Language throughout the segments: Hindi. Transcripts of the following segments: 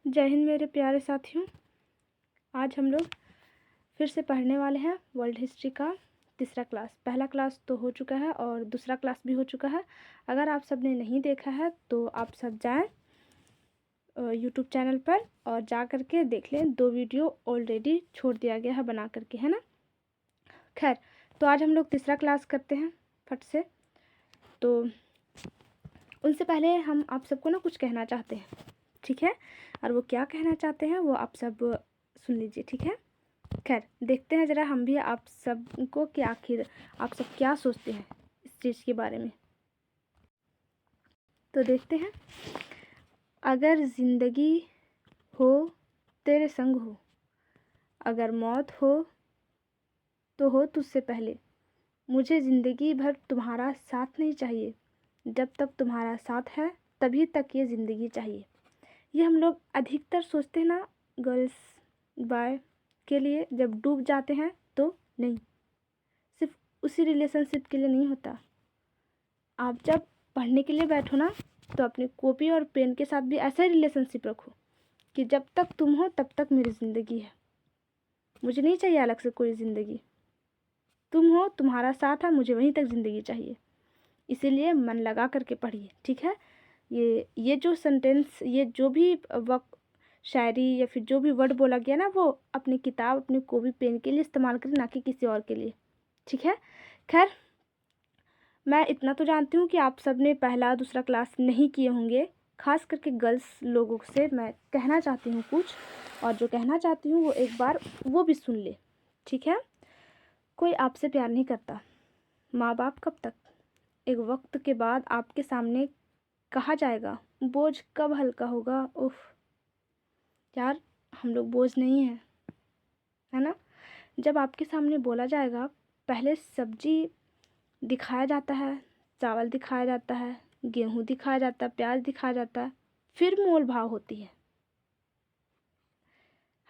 जय हिंद मेरे प्यारे साथियों। आज हम लोग फिर से पढ़ने वाले हैं वर्ल्ड हिस्ट्री का तीसरा क्लास। पहला क्लास तो हो चुका है और दूसरा क्लास भी हो चुका है। अगर आप सब ने नहीं देखा है तो आप सब जाएं यूट्यूब चैनल पर और जा कर के देख लें। 2 वीडियो ऑलरेडी छोड़ दिया गया है बना करके, है ना। खैर, तो आज हम लोग तीसरा क्लास करते हैं फट से। तो उनसे पहले हम आप सबको ना कुछ कहना चाहते हैं, ठीक है। और वो क्या कहना चाहते हैं वो आप सब सुन लीजिए, ठीक है। खैर, देखते हैं ज़रा हम भी आप सबको कि आखिर आप सब क्या सोचते हैं इस चीज़ के बारे में। तो देखते हैं। अगर ज़िंदगी हो तेरे संग हो, अगर मौत हो तो हो तुझसे पहले, मुझे ज़िंदगी भर तुम्हारा साथ नहीं चाहिए, जब तक तुम्हारा साथ है तभी तक ये ज़िंदगी चाहिए। ये हम लोग अधिकतर सोचते हैं ना गर्ल्स बॉय के लिए। जब डूब जाते हैं तो नहीं, सिर्फ उसी रिलेशनशिप के लिए नहीं होता। आप जब पढ़ने के लिए बैठो ना तो अपनी कॉपी और पेन के साथ भी ऐसा ही रिलेशनशिप रखो कि जब तक तुम हो तब तक मेरी ज़िंदगी है, मुझे नहीं चाहिए अलग से कोई ज़िंदगी। तुम हो, तुम्हारा साथ है, मुझे वहीं तक ज़िंदगी चाहिए। इसीलिए मन लगा करके पढ़िए, ठीक है। ये जो सेंटेंस, ये जो भी वक्त शायरी या फिर जो भी वर्ड बोला गया ना, वो अपनी किताब अपनी कॉपी पेन के लिए इस्तेमाल करें, ना कि किसी और के लिए, ठीक है। खैर, मैं इतना तो जानती हूँ कि आप सब ने पहला दूसरा क्लास नहीं किए होंगे। ख़ास करके गर्ल्स लोगों से मैं कहना चाहती हूँ कुछ, और जो कहना चाहती हूँ वो एक बार वो भी सुन ले, ठीक है। कोई आपसे प्यार नहीं करता। माँ बाप कब तक? एक वक्त के बाद आपके सामने कहा जाएगा। बोझ कब हल्का होगा? उफ यार, हम लोग बोझ नहीं हैं, है ना। जब आपके सामने बोला जाएगा, पहले सब्जी दिखाया जाता है, चावल दिखाया जाता है, गेहूँ दिखाया जाता है, प्याज दिखाया जाता है, फिर मोल भाव होती है।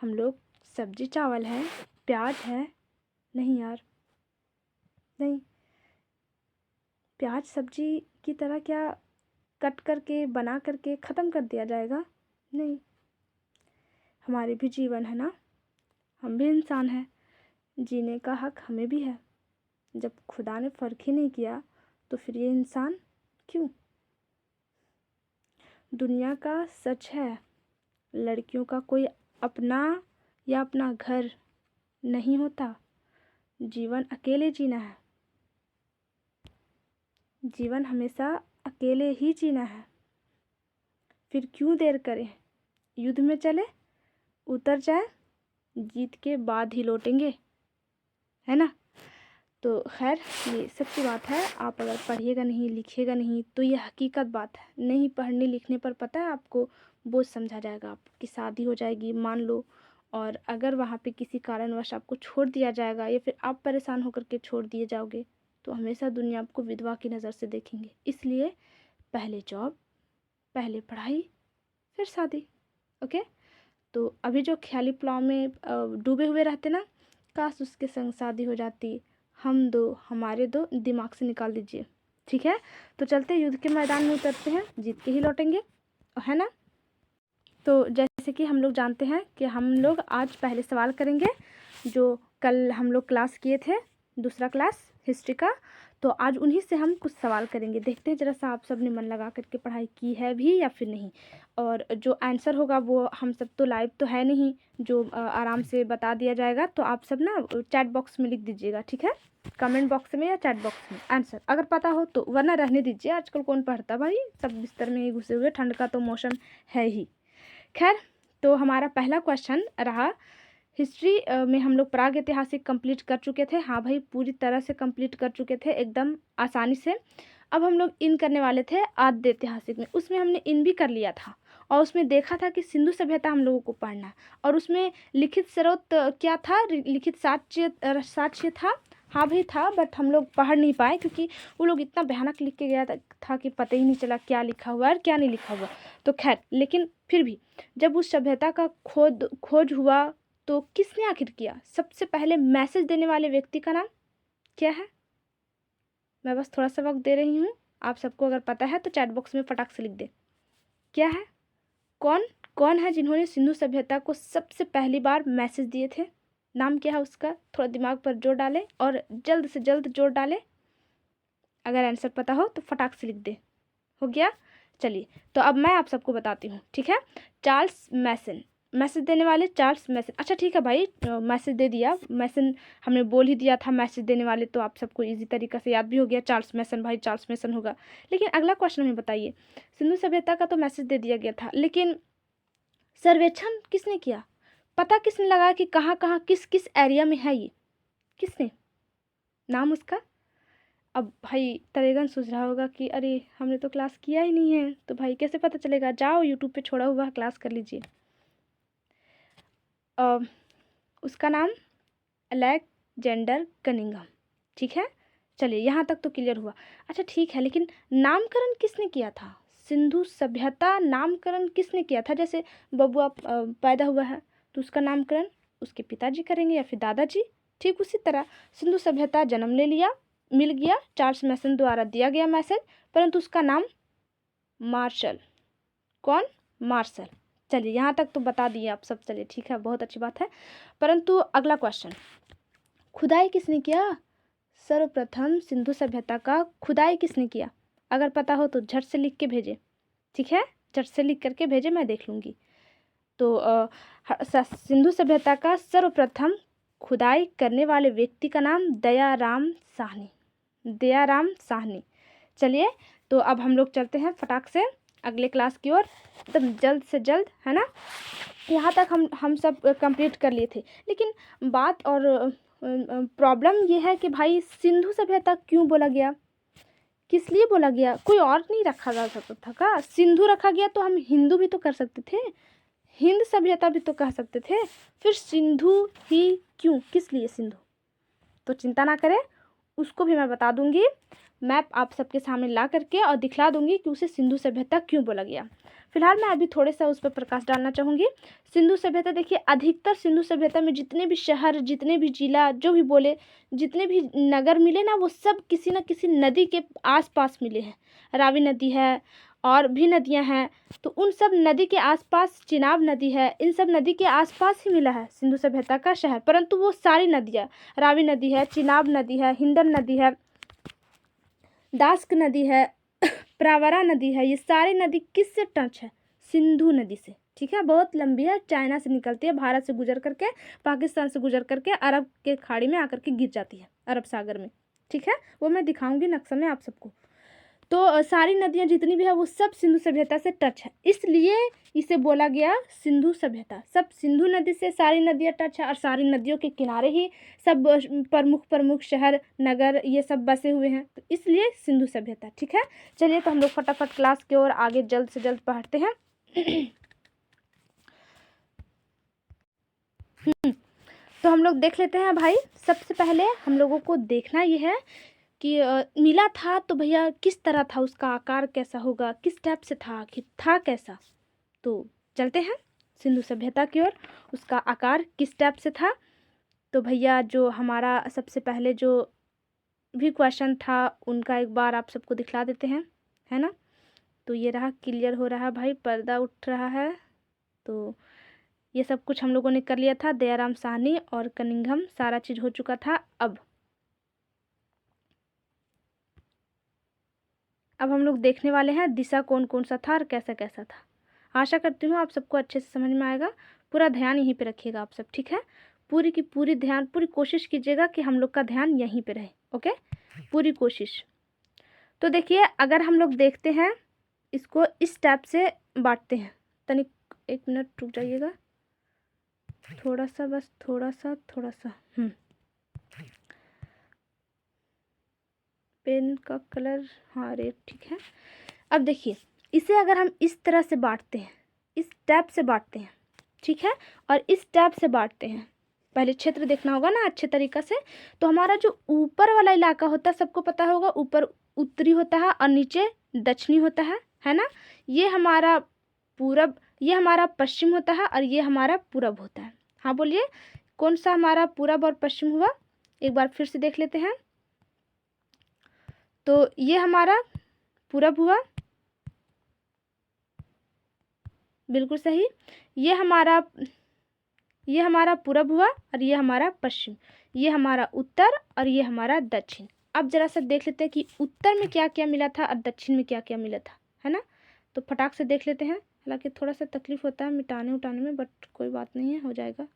हम लोग सब्जी चावल है, प्याज है, नहीं यार, नहीं। प्याज सब्जी की तरह क्या कट करके बना करके ख़त्म कर दिया जाएगा? नहीं। हमारे भी जीवन है ना, हम भी इंसान हैं, जीने का हक हमें भी है। जब खुदा ने फ़र्क ही नहीं किया तो फिर ये इंसान क्यों? दुनिया का सच है, लड़कियों का कोई अपना या अपना घर नहीं होता। जीवन अकेले जीना है, जीवन हमेशा अकेले ही जीना है। फिर क्यों देर करें, युद्ध में चले, उतर जाए, जीत के बाद ही लौटेंगे, है ना। तो खैर, ये सच्ची बात है। आप अगर पढ़िएगा नहीं, लिखिएगा नहीं, तो ये हकीकत बात है। नहीं पढ़ने लिखने पर पता है आपको बोझ समझा जाएगा। आपकी शादी हो जाएगी मान लो, और अगर वहाँ पे किसी कारणवश आपको छोड़ दिया जाएगा या फिर आप परेशान होकर के छोड़ दिए जाओगे, तो हमेशा दुनिया आपको विधवा की नज़र से देखेंगे। इसलिए पहले जॉब, पहले पढ़ाई, फिर शादी, ओके। तो अभी जो ख्याली पुलाव में डूबे हुए रहते ना, काश उसके संग शादी हो जाती। हम दो, हमारे दो, दिमाग से निकाल दीजिए, ठीक है। तो चलते युद्ध के मैदान में उतरते हैं, जीत के ही लौटेंगे, है ना। तो जैसे कि हम लोग जानते हैं कि हम लोग आज पहले सवाल करेंगे जो कल हम लोग क्लास किए थे, दूसरा क्लास हिस्ट्री का। तो आज उन्हीं से हम कुछ सवाल करेंगे। देखते हैं जरा सा आप सब ने मन लगा करके पढ़ाई की है भी या फिर नहीं। और जो आंसर होगा वो हम सब तो लाइव तो है नहीं, जो आराम से बता दिया जाएगा। तो आप सब ना चैट बॉक्स में लिख दीजिएगा, ठीक है, कमेंट बॉक्स में या चैट बॉक्स में आंसर अगर पता हो तो, वरना रहने दीजिए। आजकल कौन पढ़ता भाई, सब बिस्तर में ही घुसे हुए, ठंड का तो मौसम है ही। खैर, तो हमारा पहला क्वेश्चन रहा, हिस्ट्री में हम लोग प्राग ऐतिहासिक कंप्लीट कर चुके थे। हाँ भाई, पूरी तरह से कंप्लीट कर चुके थे, एकदम आसानी से। अब हम लोग इन करने वाले थे आद्य ऐतिहासिक में। उसमें हमने इन भी कर लिया था, और उसमें देखा था कि सिंधु सभ्यता हम लोगों को पढ़ना है। और उसमें लिखित स्रोत क्या था, लिखित साक्ष्य था। हाँ भाई था, बट हम लोग पढ़ नहीं पाए क्योंकि वो लोग इतना भयानक लिख के गया था कि पता ही नहीं चला क्या लिखा हुआ है और क्या नहीं लिखा हुआ। तो खैर, लेकिन फिर भी जब उस सभ्यता का खोज हुआ तो किसने आखिर किया? सबसे पहले मैसेज देने वाले व्यक्ति का नाम क्या है? मैं बस थोड़ा सा वक्त दे रही हूँ, आप सबको अगर पता है तो चैट बॉक्स में फटाक से लिख दे। क्या है? कौन कौन है जिन्होंने सिंधु सभ्यता को सबसे पहली बार मैसेज दिए थे? नाम क्या है उसका? थोड़ा दिमाग पर जोर डाले और जल्द से जल्द जोर डाले। अगर आंसर पता हो तो फटाक से लिख दे। हो गया? चलिए, तो अब मैं आप सबको बताती हूँ, ठीक है। चार्ल्स मैसन, मैसेज देने वाले चार्ल्स मैसन। अच्छा ठीक है भाई, मैसेज दे दिया, मैसन हमने बोल ही दिया था मैसेज देने वाले, तो आप सबको इजी तरीका से याद भी हो गया। चार्ल्स मैसन, भाई चार्ल्स मैसन होगा। लेकिन अगला क्वेश्चन हमें बताइए, सिंधु सभ्यता का तो मैसेज दे दिया गया था, लेकिन सर्वेक्षण किसने किया? पता किसने लगाया कि कहाँ कहाँ किस किस एरिया में है ये? किसने? नाम उसका? अब भाई तरेगन सोच रहा होगा कि अरे हमने तो क्लास किया ही नहीं है, तो भाई कैसे पता चलेगा? जाओ यूट्यूब पे छोड़ा हुआ क्लास कर लीजिए। उसका नाम अलेक्जेंडर कनिंघम, ठीक है। चलिए यहाँ तक तो क्लियर हुआ। अच्छा ठीक है, लेकिन नामकरण किसने किया था? सिंधु सभ्यता नामकरण किसने किया था? जैसे बबुआ पैदा हुआ है तो उसका नामकरण उसके पिताजी करेंगे या फिर दादाजी। ठीक उसी तरह सिंधु सभ्यता जन्म ले लिया, मिल गया, चार्ल्स मैसन द्वारा दिया गया मैसेज, परंतु उसका नाम मार्शल। कौन? मार्शल। चलिए यहाँ तक तो बता दिए आप सब। चलिए ठीक है, बहुत अच्छी बात है। परंतु अगला क्वेश्चन, खुदाई किसने किया? सर्वप्रथम सिंधु सभ्यता का खुदाई किसने किया? अगर पता हो तो झट से लिख के भेजे, ठीक है, झट से लिख करके भेजे, मैं देख लूँगी। तो सिंधु सभ्यता का सर्वप्रथम खुदाई करने वाले व्यक्ति का नाम दयाराम साहनी, दयाराम साहनी। चलिए, तो अब हम लोग चलते हैं फटाक से अगले क्लास की ओर, एकदम जल्द से जल्द, है ना। यहाँ तक हम सब कंप्लीट कर लिए थे, लेकिन बात और प्रॉब्लम ये है कि भाई सिंधु सभ्यता क्यों बोला गया? किस लिए बोला गया? कोई और नहीं रखा जा सकता था का? सिंधु रखा गया तो हम हिंदू भी तो कर सकते थे, हिंद सभ्यता भी तो कह सकते थे। फिर सिंधु ही क्यों? किस लिए सिंधु? तो चिंता ना करें, उसको भी मैं बता दूंगी। मैप आप सबके सामने ला करके और दिखला दूंगी कि उसे सिंधु सभ्यता क्यों बोला गया। फिलहाल मैं अभी थोड़े सा उस पर प्रकाश डालना चाहूँगी। सिंधु सभ्यता, देखिए अधिकतर सिंधु सभ्यता में जितने भी शहर, जितने भी जिला, जो भी बोले, जितने भी नगर मिले ना, वो सब किसी न किसी नदी के आसपास मिले हैं। रावी नदी है और भी नदियां हैं, तो उन सब नदी के आसपास, चिनाब नदी है, इन सब नदी के आसपास ही मिला है सिंधु सभ्यता का शहर। परंतु वो सारी नदियाँ, रावी नदी है, चिनाब नदी है, हिंदन नदी है, दास्क नदी है, प्रावरा नदी है, ये सारी नदी किससे टच है? सिंधु नदी से, ठीक है। बहुत लंबी है, चाइना से निकलती है, भारत से गुजर करके, पाकिस्तान से गुजर करके अरब के खाड़ी में आकर के गिर जाती है, अरब सागर में, ठीक है। वो मैं दिखाऊंगी नक्शा में आप सबको। तो सारी नदियाँ जितनी भी है वो सब सिंधु सभ्यता से टच है, इसलिए इसे बोला गया सिंधु सभ्यता। सब सिंधु नदी से सारी नदियाँ टच है और सारी नदियों के किनारे ही सब प्रमुख प्रमुख शहर, नगर, ये सब बसे हुए हैं, तो इसलिए सिंधु सभ्यता, ठीक है। चलिए, तो हम लोग फटाफट क्लास की ओर आगे जल्द से जल्द बढ़ते हैं। तो हम लोग देख लेते हैं भाई। सबसे पहले हम लोगों को देखना ये है कि मिला था तो भैया किस तरह था, उसका आकार कैसा होगा, किस टाइप से था, कि था कैसा। तो चलते हैं सिंधु सभ्यता की ओर। उसका आकार किस टाइप से था, तो भैया जो हमारा सबसे पहले जो भी क्वेश्चन था उनका एक बार आप सबको दिखला देते हैं, है ना। तो ये रहा, क्लियर हो रहा भाई, पर्दा उठ रहा है। तो ये सब कुछ हम लोगों ने कर लिया था, दयाराम साहनी और कनिंघम, सारा चीज़ हो चुका था। अब हम लोग देखने वाले हैं दिशा कौन कौन सा था और कैसा कैसा था। आशा करती हूँ आप सबको अच्छे से समझ में आएगा। पूरा ध्यान यहीं पे रखिएगा आप सब, ठीक है। पूरी की पूरी ध्यान, पूरी कोशिश कीजिएगा कि हम लोग का ध्यान यहीं पे रहे, ओके, पूरी कोशिश। तो देखिए, अगर हम लोग देखते हैं इसको इस टाइप से बांटते हैं, तनिक 1 मिनट रुक जाइएगा, थोड़ा सा, बस थोड़ा सा पेन का कलर, हाँ रेड, ठीक है। अब देखिए, इसे अगर हम इस तरह से बांटते हैं, इस टैप से बांटते हैं, ठीक है, और इस टैप से बांटते हैं, पहले क्षेत्र देखना होगा ना अच्छे तरीक़ा से। तो हमारा जो ऊपर वाला इलाका होता है, सबको पता होगा, ऊपर उत्तरी होता है और नीचे दक्षिणी होता है ना। ये हमारा पूरब, ये हमारा पश्चिम होता है और ये हमारा पूरब होता है। हाँ बोलिए, कौन सा हमारा पूरब और पश्चिम हुआ? एक बार फिर से देख लेते हैं। तो ये हमारा पूरब हुआ बिल्कुल सही। ये हमारा पूरब हुआ और ये हमारा पश्चिम, ये हमारा उत्तर और ये हमारा दक्षिण। अब जरा सा देख लेते हैं कि उत्तर में क्या क्या मिला था और दक्षिण में क्या क्या मिला था, है ना। तो फटाक से देख लेते हैं। हालांकि थोड़ा सा तकलीफ होता है मिटाने उटाने में, बट कोई बात नहीं है, हो जाएगा।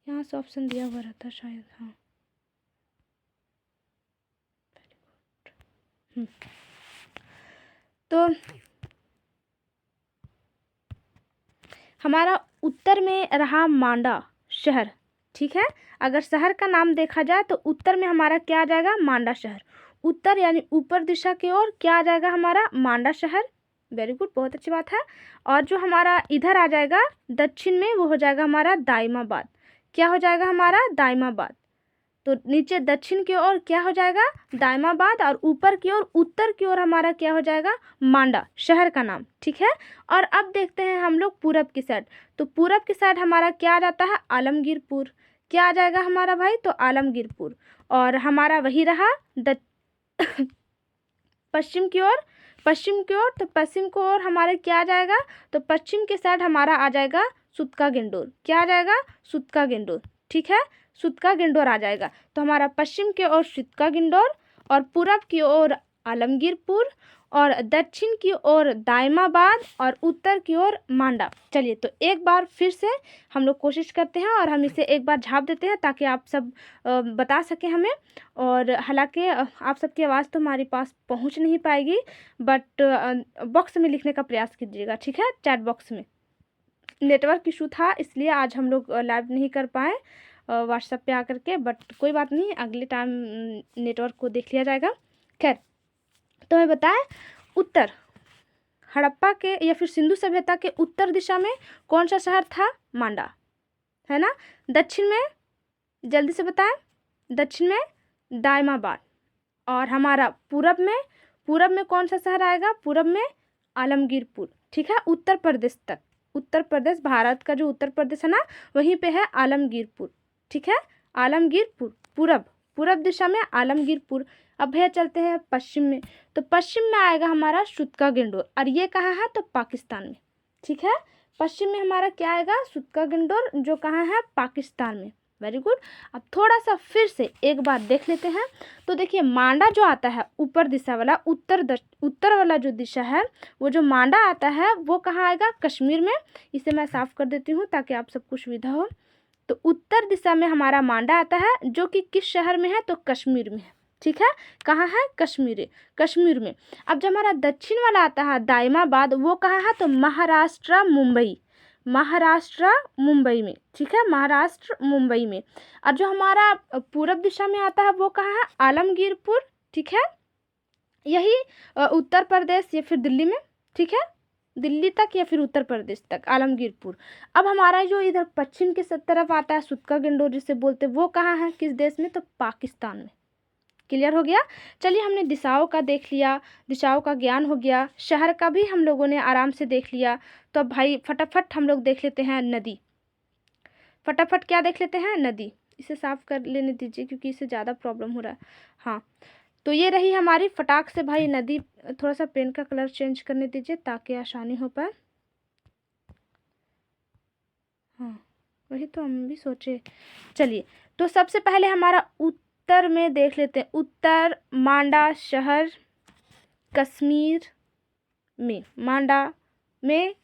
यहाँ से ऑप्शन दिया हुआ रहता शायद, हाँ। तो हमारा उत्तर में रहा मांडा शहर, ठीक है। अगर शहर का नाम देखा जाए तो उत्तर में हमारा क्या आ जाएगा, मांडा शहर। उत्तर यानी ऊपर दिशा की ओर क्या आ जाएगा, हमारा मांडा शहर। वेरी गुड, बहुत अच्छी बात है। और जो हमारा इधर आ जाएगा दक्षिण में, वो हो जाएगा हमारा दाइमाबाद। क्या हो जाएगा हमारा, दाइमाबाद। तो नीचे दक्षिण की ओर क्या हो जाएगा, दाइमाबाद, और ऊपर की ओर उत्तर की ओर हमारा क्या हो जाएगा, मांडा शहर का नाम, ठीक है। और अब देखते हैं हम लोग पूरब की साइड। तो पूरब की साइड हमारा क्या आ जाता है, आलमगीरपुर। क्या आ जाएगा हमारा भाई, तो आलमगीरपुर। और हमारा वही रहा पश्चिम की ओर, तो पश्चिम की ओर हमारे क्या आ जाएगा, तो पश्चिम के साइड हमारा आ जाएगा सुतका गेंडोर। क्या आ जाएगा, सुतका गेंडोर, ठीक है। सुतका गेंडोर आ जाएगा। तो हमारा पश्चिम की ओर सुतका गेंडोर, और पूरब की ओर आलमगीरपुर, और दक्षिण की ओर दाइमाबाद, और उत्तर की ओर मांडा। चलिए, तो एक बार फिर से हम लोग कोशिश करते हैं और हम इसे एक बार झाप देते हैं ताकि आप सब बता सकें हमें। और हालांकि आप सबकी आवाज़ तो हमारे पास पहुंच नहीं पाएगी, बट बॉक्स में लिखने का प्रयास कीजिएगा, ठीक है। चैट बॉक्स में नेटवर्क इशू था, इसलिए आज हम लोग लाइव नहीं कर पाए व्हाट्सएप पे आकर के, बट कोई बात नहीं, अगले टाइम नेटवर्क को देख लिया जाएगा। खैर, तो मैं बताएं, उत्तर हड़प्पा के या फिर सिंधु सभ्यता के उत्तर दिशा में कौन सा शहर था, मांडा, है ना। दक्षिण में, जल्दी से बताएं, दक्षिण में दाइमाबाद। और हमारा पूरब में कौन सा शहर आएगा, पूरब में आलमगीरपुर, ठीक है। उत्तर प्रदेश तक, उत्तर प्रदेश, भारत का जो उत्तर प्रदेश है ना, वहीं पे है आलमगीरपुर, ठीक है। आलमगीरपुर पूरब दिशा में आलमगीरपुर। अब भैया चलते हैं पश्चिम में। तो पश्चिम में आएगा हमारा सुतका गेंडोर, और ये कहाँ है, तो पाकिस्तान में, ठीक है। पश्चिम में हमारा क्या आएगा, सुतका गेंडोर, जो कहाँ है, पाकिस्तान में। Very good. अब थोड़ा सा फिर से एक बार देख लेते हैं। तो देखिए, मांडा जो आता है ऊपर दिशा वाला, उत्तर वाला जो दिशा है, वो जो मांडा आता है वो कहाँ आएगा, कश्मीर में। इसे मैं साफ कर देती हूँ ताकि आप सबको सुविधा हो। तो उत्तर दिशा में हमारा मांडा आता है, जो कि किस शहर में है, तो कश्मीर में है, ठीक है। कहाँ है, कश्मीर में। अब जो हमारा दक्षिण वाला आता है दाइमाबाद, वो कहाँ है, तो महाराष्ट्र मुंबई में, ठीक है, महाराष्ट्र मुंबई में। और जो हमारा पूरब दिशा में आता है वो कहाँ है, आलमगीरपुर, ठीक है। यही उत्तर प्रदेश या फिर दिल्ली में, ठीक है, दिल्ली तक या फिर उत्तर प्रदेश तक, आलमगीरपुर। अब हमारा जो इधर पश्चिम की तरफ आता है सुतका गेंडोर जिसे बोलते, वो कहाँ है, किस देश में, तो पाकिस्तान में। क्लियर हो गया। चलिए, हमने दिशाओं का देख लिया, दिशाओं का ज्ञान हो गया, शहर का भी हम लोगों ने आराम से देख लिया। तो अब भाई फटाफट हम लोग देख लेते हैं नदी। फटाफट क्या देख लेते हैं, नदी। इसे साफ कर लेने दीजिए क्योंकि इससे ज़्यादा प्रॉब्लम हो रहा है। हाँ, तो ये रही हमारी फटाक से भाई नदी। थोड़ा सा पेन का कलर चेंज करने दीजिए ताकि आसानी हो पाए। हाँ, वही तो हम भी सोचे। चलिए, तो सबसे पहले हमारा उत्तर में देख लेते हैं। उत्तर मांडा शहर, कश्मीर में, मांडा में,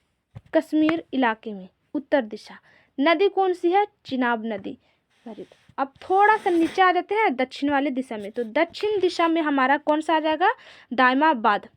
कश्मीर इलाके में, उत्तर दिशा। नदी कौन सी है, चिनाब नदी। अब थोड़ा सा नीचे आ जाते हैं दक्षिण वाले दिशा में। तो दक्षिण दिशा में हमारा कौन सा आ जाएगा, दाइमाबाद।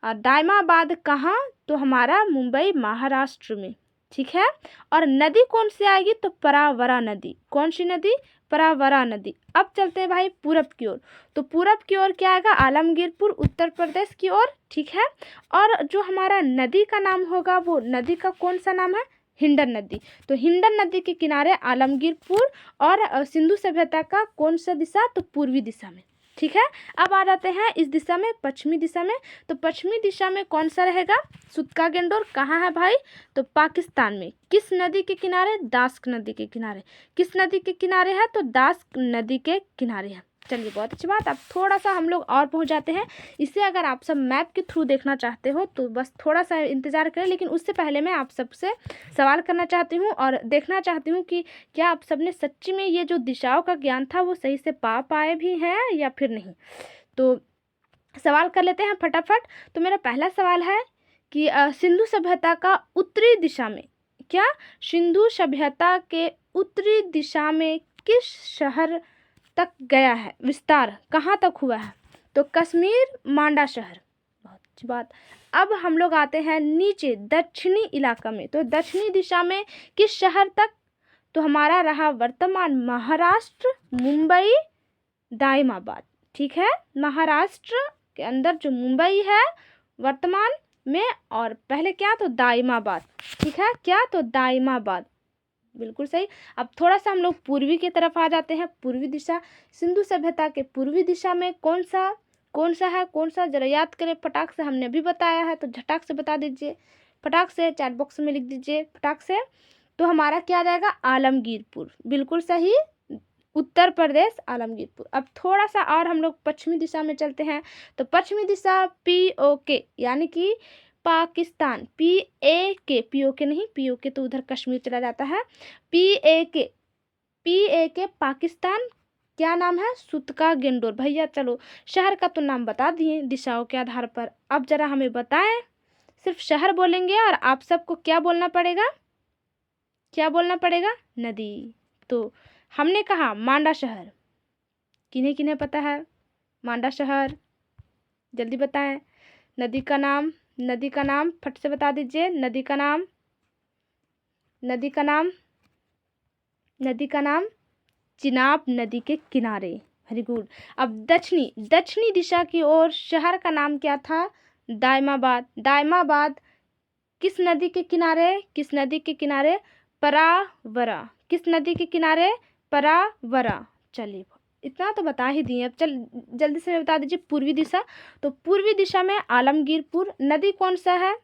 और दाइमाबाद कहाँ, तो हमारा मुंबई महाराष्ट्र में, ठीक है। और नदी कौन सी आएगी, तो परावरा नदी। कौन सी नदी, परावरा नदी। अब चलते हैं भाई पूरब की ओर। तो पूरब की ओर क्या आएगा, आलमगीरपुर, उत्तर प्रदेश की ओर, ठीक है। और जो हमारा नदी का नाम होगा, वो नदी का कौन सा नाम है, हिंडन नदी। तो हिंडन नदी के किनारे आलमगीरपुर। और सिंधु सभ्यता का कौन सा दिशा, तो पूर्वी दिशा में, ठीक है। अब आ जाते हैं इस दिशा में, पश्चिमी दिशा में। तो पश्चिमी दिशा में कौन सा रहेगा, सुतका गेंडोर कहाँ है भाई, तो पाकिस्तान में। किस नदी के किनारे, दास्क नदी के किनारे। किस नदी के किनारे है, तो दास्क नदी के किनारे है, चलिए बहुत अच्छी बात। अब थोड़ा सा हम लोग और पहुंच जाते हैं। इसे अगर आप सब मैप के थ्रू देखना चाहते हो तो बस थोड़ा सा इंतज़ार करें, लेकिन उससे पहले मैं आप सबसे सवाल करना चाहती हूँ और देखना चाहती हूँ कि क्या आप सबने सच्ची में ये जो दिशाओं का ज्ञान था वो सही से पा पाए भी हैं या फिर नहीं। तो सवाल कर लेते हैं फटाफट। तो मेरा पहला सवाल है कि सिंधु सभ्यता का उत्तरी दिशा में, क्या सिंधु सभ्यता के उत्तरी दिशा में किस शहर तक गया है, विस्तार कहाँ तक हुआ है। तो कश्मीर, मांडा शहर। बहुत अच्छी बात। अब हम लोग आते हैं नीचे दक्षिणी इलाका में। तो दक्षिणी दिशा में किस शहर तक। तो हमारा रहा वर्तमान महाराष्ट्र, मुंबई, दाइमाबाद। ठीक है, महाराष्ट्र के अंदर जो मुंबई है वर्तमान में, और पहले क्या तो दाइमाबाद। ठीक है, क्या तो दाइमाबाद, बिल्कुल सही। अब थोड़ा सा हम लोग पूर्वी की तरफ आ जाते हैं। पूर्वी दिशा, सिंधु सभ्यता के पूर्वी दिशा में कौन सा है, जरा याद करें फटाक से। हमने भी बताया है तो झटाक से बता दीजिए, फटाक से चैट बॉक्स में लिख दीजिए फटाक से। तो हमारा क्या आ जाएगा, आलमगीरपुर, बिल्कुल सही, उत्तर प्रदेश आलमगीरपुर। अब थोड़ा सा और हम लोग पश्चिमी दिशा में चलते हैं। तो पश्चिमी दिशा POK यानी कि पाकिस्तान, POK नहीं, POK तो उधर कश्मीर चला जाता है। PAK पाकिस्तान, क्या नाम है, सुतका गेंडोर। भैया चलो शहर का तो नाम बता दिए दिशाओं के आधार पर, अब जरा हमें बताएं। सिर्फ शहर बोलेंगे और आप सबको क्या बोलना पड़ेगा, नदी। तो हमने कहा मांडा शहर, किन्हें किन्हें पता है मांडा शहर, जल्दी बताएं। नदी का नाम फट से बता दीजिए। नदी का नाम चिनाब नदी के किनारे। Very good. अब दक्षिणी दिशा की ओर शहर का नाम क्या था, दाइमाबाद। किस नदी के किनारे, परावरा। किस नदी के किनारे, परावरा। चलिए इतना तो बता ही दिए। अब जल्दी से बता दीजिए पूर्वी दिशा। तो पूर्वी दिशा में आलमगीरपुर। नदी कौन सा है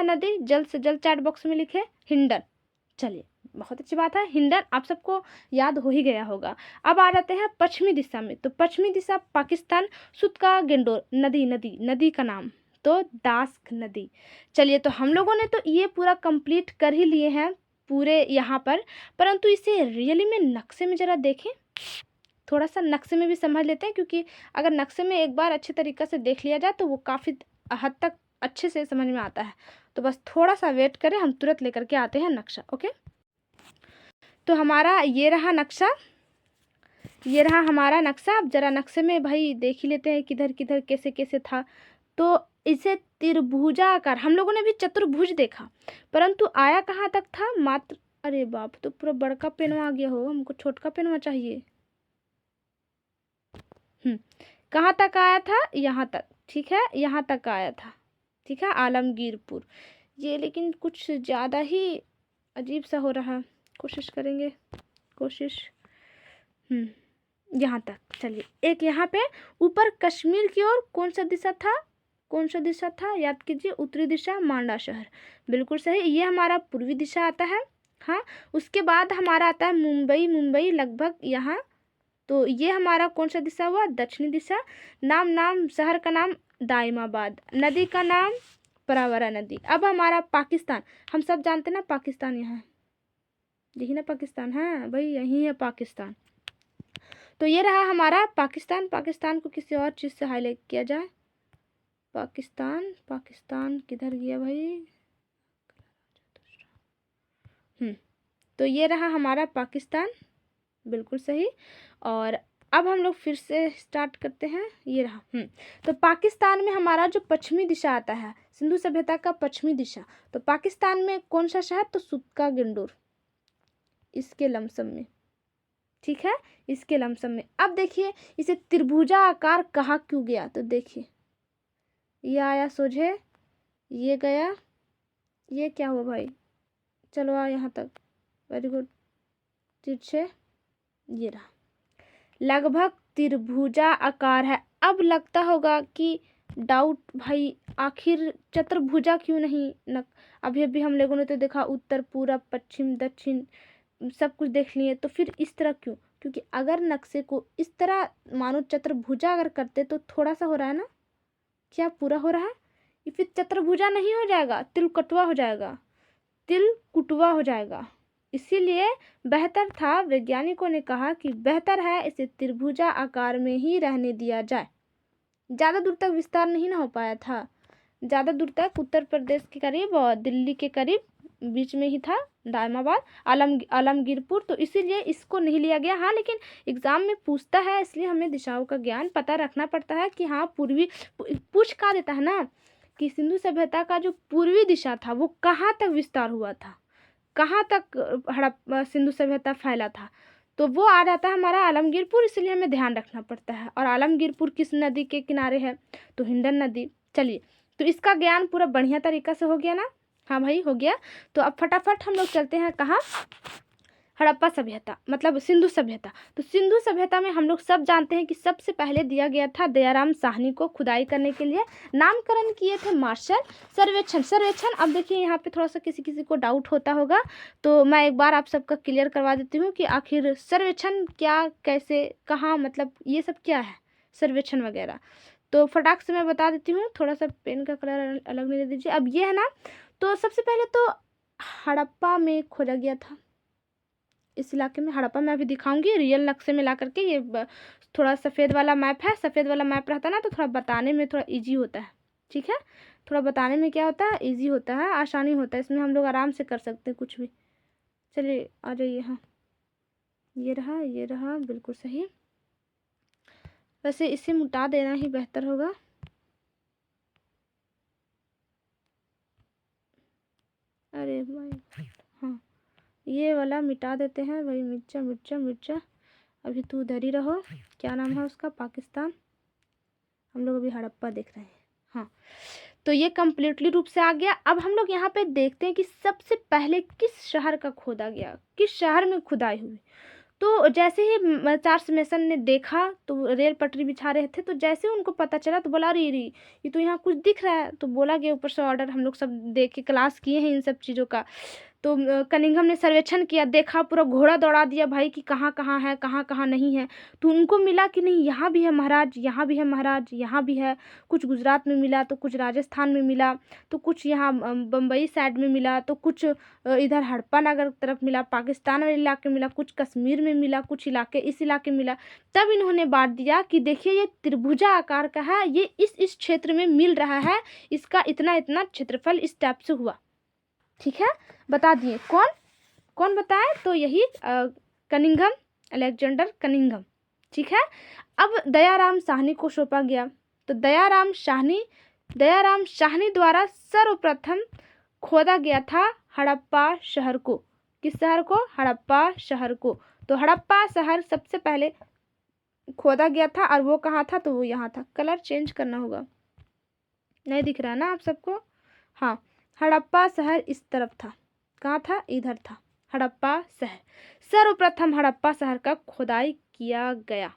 नदी, जल्द से जल्द चैट बॉक्स में लिखे, हिंडन। चलिए बहुत अच्छी बात है, हिंडन आप सबको याद हो ही गया होगा। अब आ जाते हैं पश्चिमी दिशा में। तो पश्चिमी दिशा पाकिस्तान, सुतका गेंडोर। नदी का नाम तो दास्क नदी। चलिए तो हम लोगों ने तो ये पूरा कंप्लीट कर ही लिए हैं पूरे यहाँ पर, परंतु इसे रियली में नक्शे में ज़रा देखें, थोड़ा सा नक्शे में भी समझ लेते हैं, क्योंकि अगर नक्शे में एक बार अच्छे तरीक़े से देख लिया जाए तो वो काफ़ी हद तक अच्छे से समझ में आता है। तो बस थोड़ा सा वेट करें, हम तुरंत लेकर के आते हैं नक्शा। ओके, तो हमारा ये रहा हमारा नक्शा। अब जरा नक्शे में भाई देख ही लेते हैं किधर किधर कैसे कैसे था। तो इसे त्रिभुजाकार, हम लोगों ने भी चतुर्भुज देखा, परंतु आया कहाँ तक था, मात्र, अरे बाप, तो पूरा बड़का पेनवा आ गया हो, हमको छोटका पेनवा चाहिए। कहाँ तक आया था, यहाँ तक। ठीक है, यहाँ तक आया था। ठीक है, आलमगीरपुर। ये लेकिन कुछ ज़्यादा ही अजीब सा हो रहा है, कोशिश करेंगे, यहाँ तक। चलिए एक यहाँ पे ऊपर कश्मीर की ओर कौन सा दिशा था, याद कीजिए, उत्तरी दिशा मांडा शहर, बिल्कुल सही। ये हमारा पूर्वी दिशा आता है। हाँ, उसके बाद हमारा आता है मुंबई लगभग यहाँ। तो ये हमारा कौन सा दिशा हुआ, दक्षिणी दिशा। नाम शहर का नाम दाइमाबाद, नदी का नाम परावरा नदी। अब हमारा पाकिस्तान, हम सब जानते हैं ना पाकिस्तान यहाँ, यही ना पाकिस्तान है भाई, यही है पाकिस्तान। तो ये रहा हमारा पाकिस्तान को किसी और चीज़ से हाईलाइट किया जाए। पाकिस्तान किधर गया भाई। तो ये रहा हमारा पाकिस्तान, बिल्कुल सही। और अब हम लोग फिर से स्टार्ट करते हैं। ये रहा तो पाकिस्तान में हमारा जो पश्चिमी दिशा आता है, सिंधु सभ्यता का पश्चिमी दिशा, तो पाकिस्तान में कौन सा शहर, तो सुतका गेंडोर, इसके लमसम में। ठीक है, इसके लमसम में। अब देखिए इसे त्रिभुजा आकार कहा क्यों गया, तो देखिए ये आया सोझे, ये गया, ये क्या हुआ भाई, चलो आ यहाँ तक, वेरी गुड, तिरछे, ये रहा, लगभग त्रिभुजा आकार है। अब लगता होगा कि डाउट भाई, आखिर चतुर्भुजा क्यों नहीं अभी हम लोगों ने तो देखा उत्तर, पूरब, पश्चिम, दक्षिण, सब कुछ देख लिए, तो फिर इस तरह क्यों, क्योंकि अगर नक्शे को इस तरह मानो चतुर्भुजा अगर करते तो थोड़ा सा हो रहा है ना, क्या पूरा हो रहा है? ये फिर चतुर्भुजा नहीं हो जाएगा, तिलकुटवा हो जाएगा, तिलकुटवा हो जाएगा। इसीलिए बेहतर था, वैज्ञानिकों ने कहा कि बेहतर है इसे त्रिभुजा आकार में ही रहने दिया जाए। ज़्यादा दूर तक विस्तार नहीं ना हो पाया था, ज़्यादा दूर तक उत्तर प्रदेश के करीब और दिल्ली के करीब बीच में ही था दायमाबाद, आलमगीरपुर, तो इसीलिए इसको नहीं लिया गया। हाँ, लेकिन एग्ज़ाम में पूछता है, इसलिए हमें दिशाओं का ज्ञान पता रखना पड़ता है कि हाँ पूर्वी पूछ का देता है ना कि सिंधु सभ्यता का जो पूर्वी दिशा था वो कहाँ तक विस्तार हुआ था, कहाँ तक सिंधु सभ्यता फैला था, तो वो आ जाता है हमारा आलमगीरपुर। इसलिए हमें ध्यान रखना पड़ता है। और आलमगीरपुर किस नदी के किनारे है? तो हिंडन नदी। चलिए, तो इसका ज्ञान पूरा बढ़िया तरीका से हो गया ना? हाँ भाई, हो गया। तो अब फटाफट हम लोग चलते हैं कहाँ? हड़प्पा सभ्यता, मतलब सिंधु सभ्यता। तो सिंधु सभ्यता में हम लोग सब जानते हैं कि सबसे पहले दिया गया था दयाराम साहनी को खुदाई करने के लिए। नामकरण किए थे मार्शल सर्वेक्षण। अब देखिए यहाँ पे थोड़ा सा किसी किसी को डाउट होता होगा, तो मैं एक बार आप सबका क्लियर करवा देती हूँ कि आखिर सर्वेक्षण क्या, कैसे, कहाँ, मतलब ये सब क्या है सर्वेक्षण वगैरह। तो फटाक से मैं बता देती हूँ, थोड़ा सा पेन का कलर अलग नहीं दे दीजिए। अब ये है ना, तो सबसे पहले तो हड़प्पा में खोजा गया था, इस इलाके में हड़प्पा। मैं अभी दिखाऊंगी रियल नक्शे में ला करके। ये थोड़ा सफ़ेद वाला मैप है, सफ़ेद वाला मैप रहता है ना तो थोड़ा बताने में थोड़ा इजी होता है, ठीक है? थोड़ा बताने में क्या होता है, इजी होता है, आसानी होता है, इसमें हम लोग आराम से कर सकते हैं कुछ भी। चलिए आ जाइए। हाँ, ये रहा बिल्कुल सही। वैसे इसे मिटा देना ही बेहतर होगा। अरे भाई, हाँ, ये वाला मिटा देते हैं भाई। मिर्चा, अभी तू उधर ही रहो। क्या नाम है उसका? पाकिस्तान। हम लोग अभी हड़प्पा देख रहे हैं। हाँ, तो ये कम्प्लीटली रूप से आ गया। अब हम लोग यहाँ पे देखते हैं कि सबसे पहले किस शहर का खोदा गया, किस शहर में खुदाई हुई। तो जैसे ही चार्ल्स मेसन ने देखा तो रेल पटरी बिछा रहे थे, तो जैसे उनको पता चला तो बोला, अरे ये तो यहाँ कुछ दिख रहा है। तो बोला गया ऊपर से ऑर्डर, हम लोग सब देख के क्लास किए हैं इन सब चीज़ों का। तो कनिंघम ने सर्वेक्षण किया, देखा, पूरा घोड़ा दौड़ा दिया भाई कि कहाँ कहाँ है, कहाँ कहाँ नहीं है। तो उनको मिला कि नहीं, यहाँ भी है महाराज, यहाँ भी है महाराज, यहाँ भी है। कुछ गुजरात में मिला, तो कुछ राजस्थान में मिला, तो कुछ यहाँ बम्बई साइड में मिला, तो कुछ इधर हड़प्पा नगर तरफ मिला, पाकिस्तान वाले इलाके मिला, कुछ कश्मीर में मिला, कुछ इलाके इस इलाके मिला। तब इन्होंने बांट दिया कि देखिए ये त्रिभुजा आकार का है, ये इस क्षेत्र में मिल रहा है, इसका इतना इतना क्षेत्रफल इस टाइप से हुआ। ठीक है, बता दिए। कौन कौन बताए? तो यही कनिंघम, अलेक्जेंडर कनिंघम। ठीक है, अब दयाराम साहनी को सौंपा गया। तो दयाराम साहनी द्वारा सर्वप्रथम खोदा गया था हड़प्पा शहर को। किस शहर को? हड़प्पा शहर को। तो हड़प्पा शहर सबसे पहले खोदा गया था, और वो कहाँ था? तो वो यहाँ था। कलर चेंज करना होगा, नहीं दिख रहा है ना आप सबको? हाँ, हड़प्पा शहर इस तरफ था। कहाँ था? इधर था हड़प्पा शहर। सर्वप्रथम हड़प्पा शहर का खुदाई किया गया,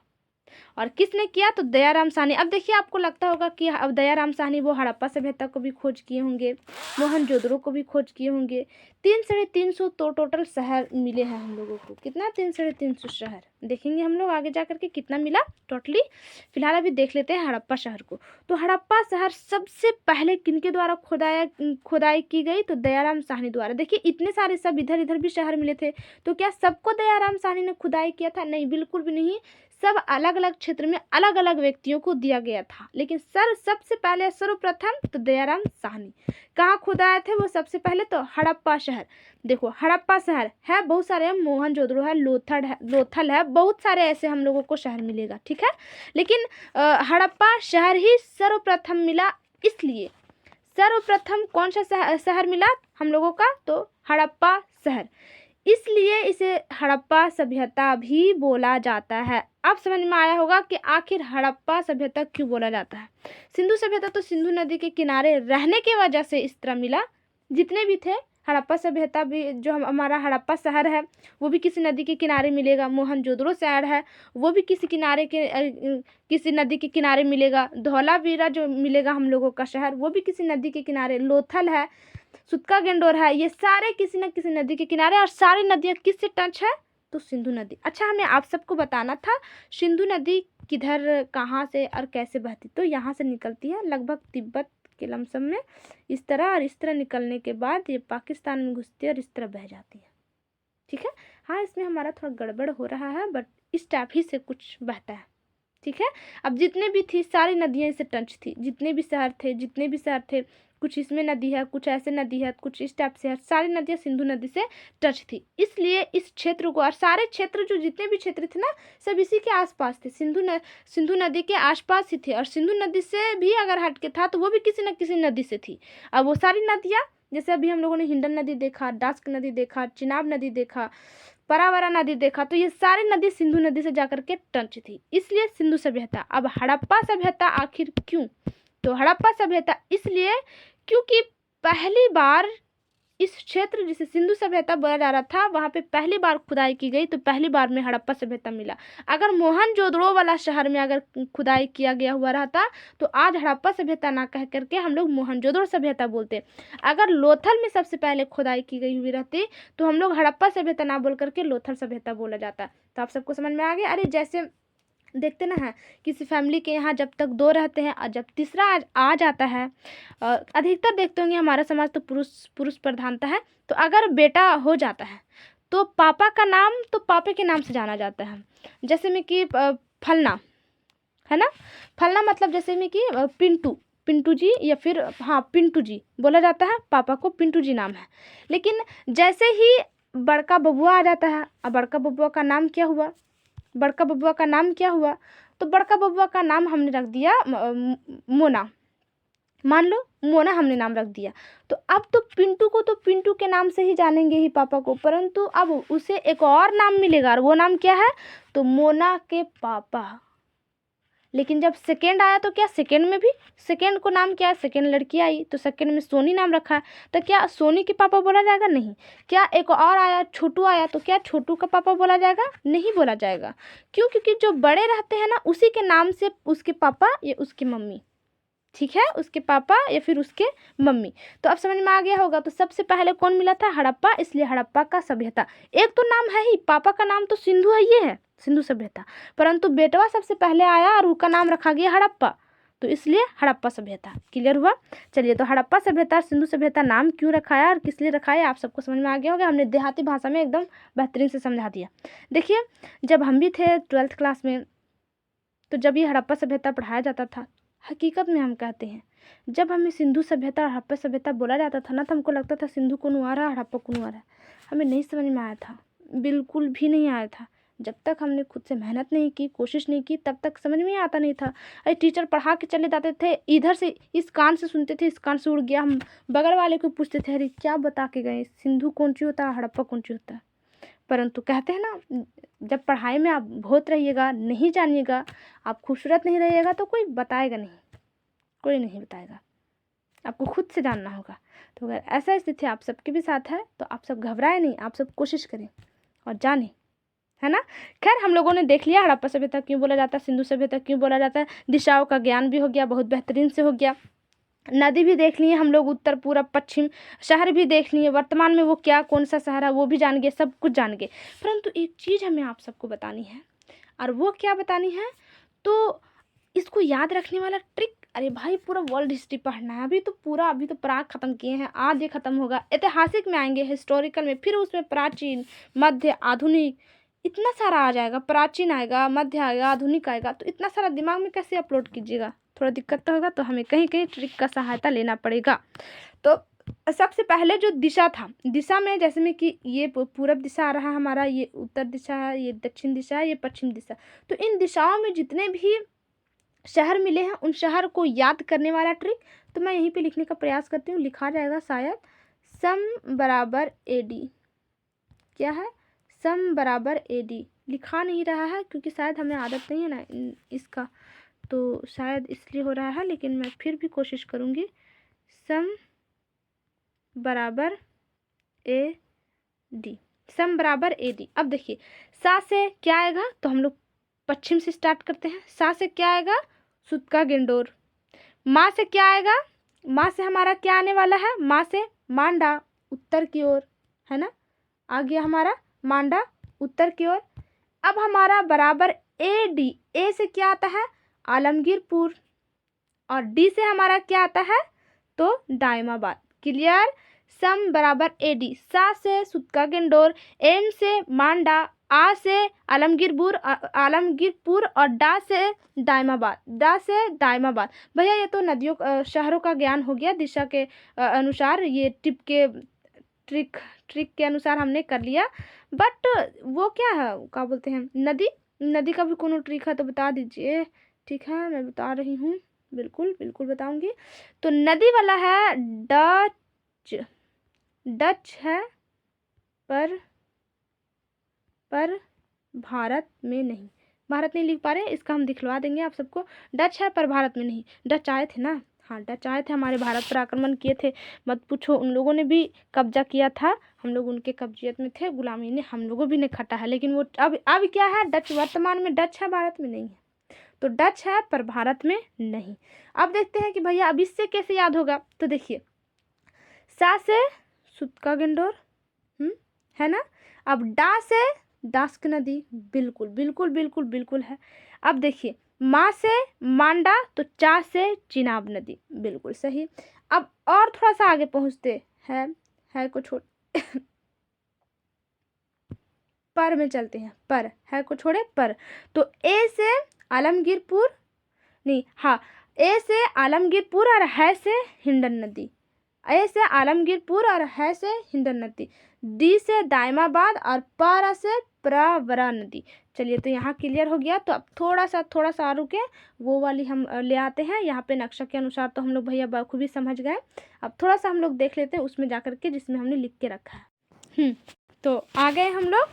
और किसने किया? तो दयाराम साहनी। अब देखिए, आपको लगता होगा कि अब दयाराम साहनी वो हड़प्पा सभ्यता को भी खोज किए होंगे, मोहनजोदड़ो को भी खोज किए होंगे। 300-350 तो टोटल शहर मिले हैं हम लोगों को। कितना? 300-350 शहर। देखेंगे हम लोग आगे जा करके कितना मिला टोटली। फिलहाल अभी देख लेते हैं हड़प्पा शहर को। तो हड़प्पा शहर सबसे पहले किनके द्वारा खुदाई की गई? तो दयाराम साहनी द्वारा। देखिए, इतने सारे सब इधर इधर भी शहर मिले थे, तो क्या सबको दयाराम साहनी ने खुदाई किया था? नहीं, बिल्कुल भी नहीं। सब अलग अलग क्षेत्र में अलग अलग व्यक्तियों को दिया गया था, लेकिन सबसे पहले सर्वप्रथम तो दयाराम साहनी। कहाँ खुदाए थे वो सबसे पहले? तो हड़प्पा शहर। देखो, हड़प्पा शहर है, बहुत सारे, मोहनजोदड़ो है, लोथल है, बहुत सारे ऐसे हम लोगों को शहर मिलेगा। ठीक है, लेकिन हड़प्पा शहर ही सर्वप्रथम मिला। इसलिए सर्वप्रथम कौन सा शहर मिला हम लोगों का? तो हड़प्पा शहर। इसलिए इसे हड़प्पा सभ्यता भी बोला जाता है। अब समझ में आया होगा कि आखिर हड़प्पा सभ्यता क्यों बोला जाता है। सिंधु सभ्यता तो सिंधु नदी के किनारे रहने की वजह से इस तरह मिला। जितने भी थे, हड़प्पा सभ्यता भी, जो हमारा हड़प्पा शहर है वो भी किसी नदी के किनारे मिलेगा। मोहनजोदड़ो शहर है वो भी किसी नदी के किनारे मिलेगा। धौलावीरा जो मिलेगा हम लोगों का शहर, वो भी किसी नदी के किनारे। लोथल है, सुतका गेंडोर है, ये सारे किसी न किसी नदी के किनारे। और सारी नदियाँ किससे टच है? तो सिंधु नदी। अच्छा, हमें आप सबको बताना था सिंधु नदी किधर, कहाँ से और कैसे बहती। तो यहाँ से निकलती है लगभग तिब्बत के लमसम में इस तरह, और इस तरह निकलने के बाद ये पाकिस्तान में घुसती है और इस तरह बह जाती है। ठीक है। हाँ, इसमें हमारा थोड़ा गड़बड़ हो रहा है, बट इस टाइप ही से कुछ बहता है। ठीक है। अब जितने भी थी सारी नदियाँ इससे टच थी, जितने भी शहर थे, कुछ इसमें नदी है, कुछ ऐसे नदी है, कुछ इस टाइप से है, सारी नदियाँ सिंधु नदी से टच थी। इसलिए इस क्षेत्र को, और सारे क्षेत्र जो जितने भी क्षेत्र थे ना, सब इसी के आसपास थे, सिंधु नदी के आसपास ही थे। और सिंधु नदी से भी अगर हट के था तो वो भी किसी न किसी नदी से थी। अब वो सारी नदियाँ, जैसे अभी हम लोगों ने हिंडन नदी देखा, डास्क नदी देखा, चिनाब नदी देखा, परावरा नदी देखा, तो ये सारी नदी सिंधु नदी से जाकर के टच थी, इसलिए सिंधु सभ्यता। अब हड़प्पा सभ्यता आखिर क्यों? तो हड़प्पा सभ्यता इसलिए क्योंकि पहली बार इस क्षेत्र जिसे सिंधु सभ्यता बोला जा रहा था, वहाँ पे पहली बार खुदाई की गई, तो पहली बार में हड़प्पा सभ्यता मिला। अगर मोहनजोदड़ो वाला शहर में अगर खुदाई किया गया हुआ रहता तो आज हड़प्पा सभ्यता ना कह करके हम लोग मोहनजोदड़ो सभ्यता बोलते। अगर लोथल में सबसे पहले खुदाई की गई हुई रहती तो हम लोग हड़प्पा सभ्यता ना बोल करके लोथल सभ्यता बोला जाता। तो आप सबको समझ में आ गया। अरे जैसे देखते ना है, किसी फैमिली के यहाँ जब तक दो रहते हैं और जब तीसरा आ जाता है, अधिकतर देखते होंगे हमारा समाज तो पुरुष प्रधानता है, तो अगर बेटा हो जाता है तो पापा का नाम तो पापे के नाम से जाना जाता है। जैसे में कि फलना है ना, फलना मतलब जैसे में कि पिंटू जी, या फिर हाँ पिंटू जी बोला जाता है, पापा को पिंटू जी नाम है। लेकिन जैसे ही बड़का बबुआ आ जाता है, अब बड़का बबुआ का नाम क्या हुआ, तो बड़का बबुआ का नाम हमने रख दिया मोना, मान लो मोना हमने नाम रख दिया। तो अब तो पिंटू को तो पिंटू के नाम से ही जानेंगे ही पापा को, परंतु अब उसे एक और नाम मिलेगा, और वो नाम क्या है, तो मोना के पापा। लेकिन जब सेकेंड आया तो क्या, सेकेंड में भी सेकेंड को नाम क्या है, सेकेंड लड़की आई तो सेकेंड में सोनी नाम रखा है, तो क्या सोनी के पापा बोला जाएगा? नहीं। क्या एक और आया, छोटू आया, तो क्या छोटू का पापा बोला जाएगा? नहीं बोला जाएगा। क्यों? क्योंकि जो बड़े रहते हैं ना, उसी के नाम से उसके पापा या उसकी मम्मी, ठीक है, उसके पापा या फिर उसके मम्मी। तो अब समझ में आ गया होगा। तो सबसे पहले कौन मिला था? हड़प्पा, इसलिए हड़प्पा का सभ्यता। एक तो नाम है ही, पापा का नाम तो सिंधु है, ये है सिंधु सभ्यता, परंतु बेटवा सबसे पहले आया और उसका नाम रखा गया हड़प्पा, तो इसलिए हड़प्पा सभ्यता। क्लियर हुआ? चलिए, तो हड़प्पा सभ्यता सिंधु सभ्यता नाम क्यों रखा है और किस लिए रखा है, आप सबको समझ में आ गया होगा। हमने देहाती भाषा में एकदम बेहतरीन से समझा दिया। देखिए, जब हम भी थे 12th क्लास में, तो जब ये हड़प्पा सभ्यता पढ़ाया जाता था, हकीकत में हम कहते हैं, जब हमें सिंधु सभ्यता और हड़प्पा सभ्यता बोला जाता था ना, तो हमको लगता था सिंधु कौन आ रहा है, हड़प्पा कौन आ रहा है। हमें नहीं समझ में आया था, बिल्कुल भी नहीं आया था। जब तक हमने खुद से मेहनत नहीं की, कोशिश नहीं की, तब तक समझ में आता नहीं था। अरे टीचर पढ़ा के चले जाते थे, इधर से इस कान से सुनते थे, इस कान से उड़ गया, हम बगल वाले को पूछते थे, अरे क्या बता के गए, सिंधु कौन सी होता है, हड़प्पा कौन सी होता है। परंतु कहते हैं ना, जब पढ़ाई में आप बहुत रहिएगा, नहीं जानिएगा, आप खूबसूरत नहीं रहिएगा, तो कोई बताएगा नहीं, कोई नहीं बताएगा, आपको खुद से जानना होगा। तो अगर ऐसा स्थिति आप सबके भी साथ है तो आप सब घबराए नहीं, आप सब कोशिश करें और जानें, है ना। खैर, हम लोगों ने देख लिया हड़प्पा सभ्यता क्यों बोला जाता है, सिंधु सभ्यता क्यों बोला जाता है, दिशाओं का ज्ञान भी हो गया, बहुत बेहतरीन से हो गया। नदी भी देख लिए हम लोग, उत्तर पूरब पश्चिम, शहर भी देख लिए, वर्तमान में वो क्या कौन सा शहर है वो भी जान गए, सब कुछ जान गए। परंतु एक चीज़ हमें आप सबको बतानी है, और वो क्या बतानी है, तो इसको याद रखने वाला ट्रिक, अरे भाई पूरा वर्ल्ड हिस्ट्री पढ़ना है, अभी तो प्राग खत्म किए हैं, आज ये खत्म होगा, ऐतिहासिक में आएंगे, हिस्टोरिकल में, फिर उसमें प्राचीन, मध्य, आधुनिक, इतना सारा आ जाएगा, प्राचीन आएगा, मध्य आएगा, आधुनिक आएगा, तो इतना सारा दिमाग में कैसे अपलोड कीजिएगा, थोड़ा दिक्कत तो होगा। तो हमें कहीं कहीं ट्रिक का सहायता लेना पड़ेगा। तो सबसे पहले जो दिशा था, दिशा में जैसे में कि ये पूरब दिशा आ रहा है हमारा, ये उत्तर दिशा है, ये दक्षिण दिशा है, ये पश्चिम दिशा, तो इन दिशाओं में जितने भी शहर मिले हैं उन शहर को याद करने वाला ट्रिक, तो मैं यहीं पे लिखने का प्रयास करती हूँ, लिखा जाएगा शायद सम बराबर AD, क्या है, सम बराबर AD, लिखा नहीं रहा है क्योंकि शायद हमें आदत नहीं है ना इसका, तो शायद इसलिए हो रहा है, लेकिन मैं फिर भी कोशिश करूँगी। सम बराबर AD, सम बराबर AD। अब देखिए, सा से क्या आएगा, तो हम लोग पश्चिम से स्टार्ट करते हैं। सा से क्या आएगा, सुतका गेंडोर। माँ से क्या आएगा, माँ से हमारा क्या आने वाला है, माँ से मांडा, उत्तर की ओर, है ना, आ गया हमारा मांडा उत्तर की ओर। अब हमारा बराबर ए डी, ए से क्या आता है आलमगीरपुर और डी से हमारा क्या आता है तो दायमाबाद। क्लियर। सम बराबर ए डी, सा से सुतका गेंडोर, एम से मांडा, आ से आलमगीरपुर और डा से दायमाबाद। भैया ये तो नदियों शहरों का ज्ञान हो गया, दिशा के अनुसार, ये ट्रिक के अनुसार हमने कर लिया। बट वो क्या है, क्या बोलते हैं, नदी का भी कोनो ट्रिक है तो बता दीजिए। ठीक है, मैं बता रही हूँ, बिल्कुल बिल्कुल बताऊंगी। तो नदी वाला है डच है, पर भारत में नहीं। भारत नहीं लिख पा रहे, इसका हम दिखलवा देंगे आप सबको। डच है पर भारत में नहीं। डच आए थे ना, हाँ डच आए थे, हमारे भारत पर आक्रमण किए थे। मत पूछो, उन लोगों ने भी कब्जा किया था, हम लोग उनके कब्जियत में थे, गुलामी ने हम लोगों भी ने खटा है। लेकिन वो अब क्या है, डच वर्तमान में डच है, भारत में नहीं है। तो डच है पर भारत में नहीं। अब देखते हैं कि भैया अब इससे कैसे याद होगा। तो देखिए, सा से सुतका गेंडोर है ना। अब डा से दास्क नदी, बिल्कुल बिल्कुल बिल्कुल बिल्कुल है। अब देखिए, माँ से मांडा, तो चा से चिनाब नदी, बिल्कुल सही। अब और थोड़ा सा आगे पहुँचते है को छोड़ पर में चलते हैं, पर है को छोड़े पर। तो ए से आलमगीरपुर नहीं, हाँ, ए से आलमगीरपुर और है से हिंडन नदी, ए से आलमगीरपुर और है से हिंडन नदी। डी से दायमाबाद और पारा से प्रवरा नदी। चलिए, तो यहाँ क्लियर हो गया। तो अब थोड़ा सा रुके, वो वाली हम ले आते हैं यहाँ पे। नक्शा के अनुसार तो हम लोग भैया बखूबी समझ गए। अब थोड़ा सा हम लोग देख लेते हैं उसमें जाकर के, जिसमें हमने लिख के रखा है। तो आ गए हम लोग,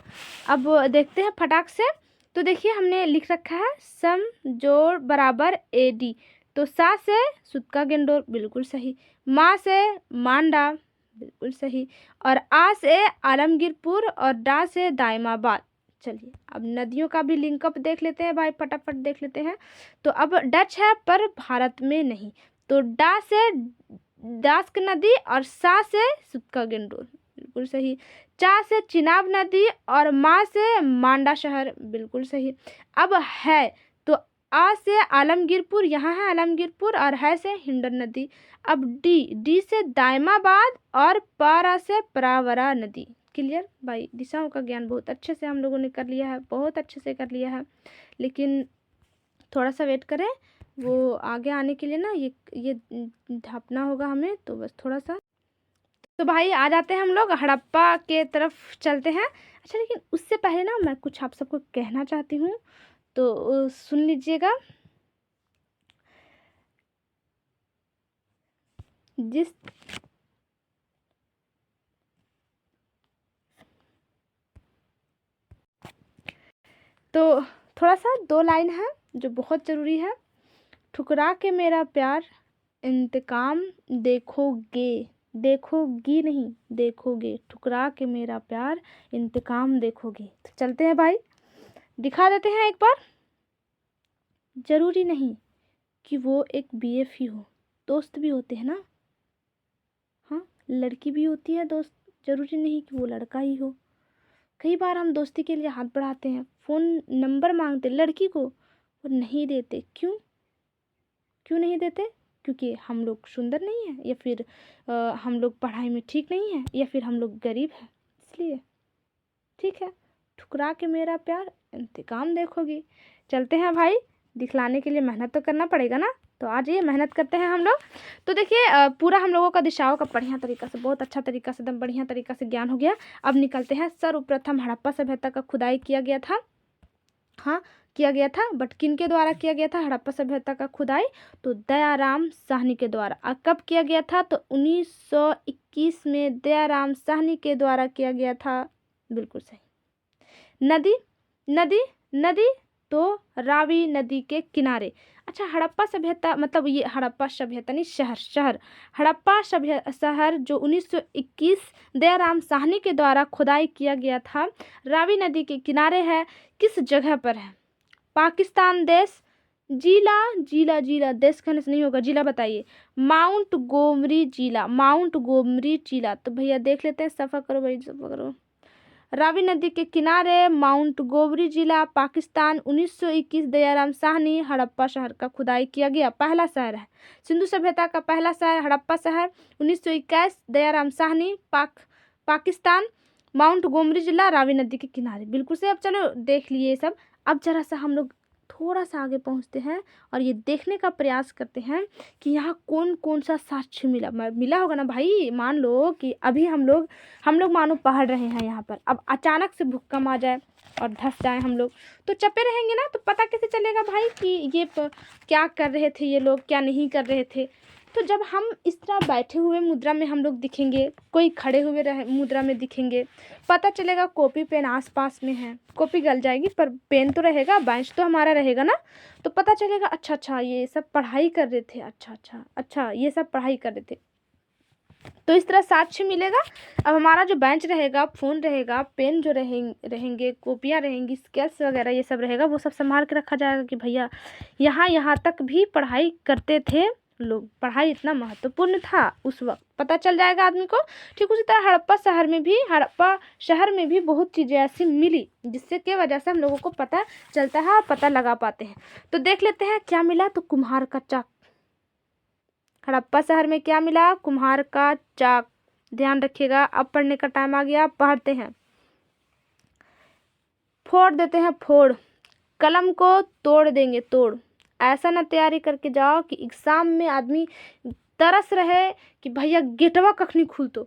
अब देखते हैं फटाक से। तो देखिए, हमने लिख रखा है सम जोड़ बराबर ए डी। तो सा से सुतका गेंडोर, बिल्कुल सही। माँ से मांडा, बिल्कुल सही। और आ से आलमगीरपुर और डा से दायमाबाद। चलिए, अब नदियों का भी लिंकअप देख लेते हैं भाई, फटाफट देख लेते हैं। तो अब डच है पर भारत में नहीं। तो डा से दास्क नदी और सा से सुतका गेंडोर, बिल्कुल सही। चा से चिनाब नदी और माँ से मांडा शहर, बिल्कुल सही। अब है तो आ से आलमगीरपुर, यहाँ है आलमगीरपुर, और है से हिंडन नदी। अब डी से दायमाबाद और पारा से प्रावरा नदी। क्लियर भाई, दिशाओं का ज्ञान बहुत अच्छे से हम लोगों ने कर लिया है, बहुत अच्छे से कर लिया है। लेकिन थोड़ा सा वेट करें, वो आगे आने के लिए ना ये ढापना होगा हमें, तो बस थोड़ा सा। तो भाई आ जाते हैं हम लोग हड़प्पा के तरफ चलते हैं। अच्छा, लेकिन उससे पहले ना मैं कुछ आप सबको कहना चाहती हूँ, तो सुन लीजिएगा। तो थोड़ा सा 2 लाइन है जो बहुत ज़रूरी है। ठुकरा के मेरा प्यार इंतकाम देखोगी नहीं, देखोगे। ठुकरा के मेरा प्यार इंतकाम देखोगे। तो चलते हैं भाई, दिखा देते हैं एक बार। ज़रूरी नहीं कि वो एक बीएफ ही हो, दोस्त भी होते हैं ना। हाँ, लड़की भी होती है दोस्त, ज़रूरी नहीं कि वो लड़का ही हो। कई बार हम दोस्ती के लिए हाथ बढ़ाते हैं, फ़ोन नंबर मांगते लड़की को, वो नहीं देते। क्यों नहीं देते? क्योंकि हम लोग सुंदर नहीं हैं, या फिर हम लोग पढ़ाई में ठीक नहीं हैं, या फिर हम लोग गरीब हैं, इसलिए। ठीक है, ठुकरा के मेरा प्यार इंतकाम देखोगी। चलते हैं भाई, दिखलाने के लिए मेहनत तो करना पड़ेगा ना। तो आज ये मेहनत करते हैं हम लोग। तो देखिए, पूरा हम लोगों का दिशाओं का बढ़िया तरीका से, बहुत अच्छा तरीका से, एकदम बढ़िया तरीका से ज्ञान हो गया। अब निकलते हैं। सर्वप्रथम हड़प्पा सभ्यता का खुदाई किया गया था। हाँ, किया गया था, बट किन के द्वारा किया गया था हड़प्पा सभ्यता का खुदाई? तो दयाराम साहनी के द्वारा। और कब किया गया था? तो 1921 में दयाराम साहनी के द्वारा किया गया था, बिल्कुल सही। नदी तो रावी नदी के किनारे। अच्छा, हड़प्पा सभ्यता मतलब ये हड़प्पा सभ्यता नहीं, शहर हड़प्पा शहर जो 1921 दयाराम साहनी के द्वारा खुदाई किया गया था, रावी नदी के किनारे है। किस जगह पर है? पाकिस्तान देश। जिला देश कहने से नहीं होगा, जिला बताइए। माउंट गोमरी जिला। तो भैया देख लेते हैं, सफ़ा करो भाई, सफ़ा करो। रावी नदी के किनारे, माउंट गोवरी जिला, पाकिस्तान। 1921 दयाराम साहनी, हड़प्पा शहर का खुदाई किया गया। पहला शहर है सिंधु सभ्यता का पहला शहर हड़प्पा शहर। 1921 दयाराम साहनी, पाकिस्तान, माउंट गोमरी जिला, रावी नदी के किनारे। बिल्कुल से। अब चलो देख लिए सब। अब जरा सा हम लोग थोड़ा सा आगे पहुंचते हैं और ये देखने का प्रयास करते हैं कि यहाँ कौन कौन सा साक्ष्य मिला होगा ना भाई। मान लो कि अभी हम लोग मानो पढ़ रहे हैं यहाँ पर, अब अचानक से भूकंप आ जाए और धंस जाए हम लोग, तो चपे रहेंगे ना, तो पता कैसे चलेगा भाई कि ये क्या कर रहे थे ये लोग, क्या नहीं कर रहे थे। तो जब हम इस तरह बैठे हुए मुद्रा में हम लोग दिखेंगे, कोई खड़े हुए मुद्रा में दिखेंगे, पता चलेगा कॉपी पेन आसपास में है। कॉपी गल जाएगी पर पेन तो रहेगा, बेंच तो हमारा रहेगा ना, तो पता चलेगा अच्छा ये सब पढ़ाई कर रहे थे, अच्छा ये सब पढ़ाई कर रहे थे। तो इस तरह साक्ष्य मिलेगा। अब हमारा जो बेंच रहेगा, फ़ोन रहेगा, पेन जो रहेंगे, कॉपियाँ रहेंगी, स्केल्स वगैरह ये सब रहेगा, वो सब संभाल के रखा जाएगा कि भैया यहाँ तक भी पढ़ाई करते थे लोग, पढ़ाई इतना महत्वपूर्ण था उस वक्त, पता चल जाएगा आदमी को। ठीक उसी तरह हड़प्पा शहर में भी बहुत चीज़ें ऐसी मिली जिससे के वजह से हम लोगों को पता चलता है और पता लगा पाते हैं। तो देख लेते हैं क्या मिला। तो कुम्हार का चाक, हड़प्पा शहर में क्या मिला? कुम्हार का चाक। ध्यान रखिएगा, अब पढ़ने का टाइम आ गया, पढ़ते हैं। फोड़ देते हैं, फोड़, कलम को तोड़ देंगे, तोड़। ऐसा ना तैयारी करके जाओ कि एग्जाम में आदमी तरस रहे कि भैया गेटवा कखनी खुल, तो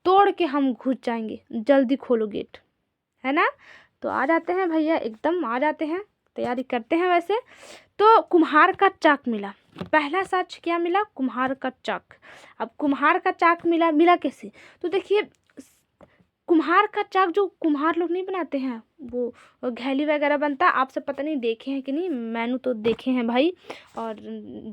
तोड़ के हम घुस जाएंगे, जल्दी खोलो गेट, है ना। तो आ जाते हैं भैया, एकदम आ जाते हैं, तैयारी करते हैं वैसे। तो कुम्हार का चाक मिला, पहला साक्ष्य क्या मिला? कुम्हार का चाक। अब कुम्हार का चाक मिला कैसे? तो देखिए, कुम्हार का चाक जो कुम्हार लोग नहीं बनाते हैं, वो घैली वगैरह बनता है, आप सब पता नहीं देखे हैं कि नहीं, मैंने तो देखे हैं भाई, और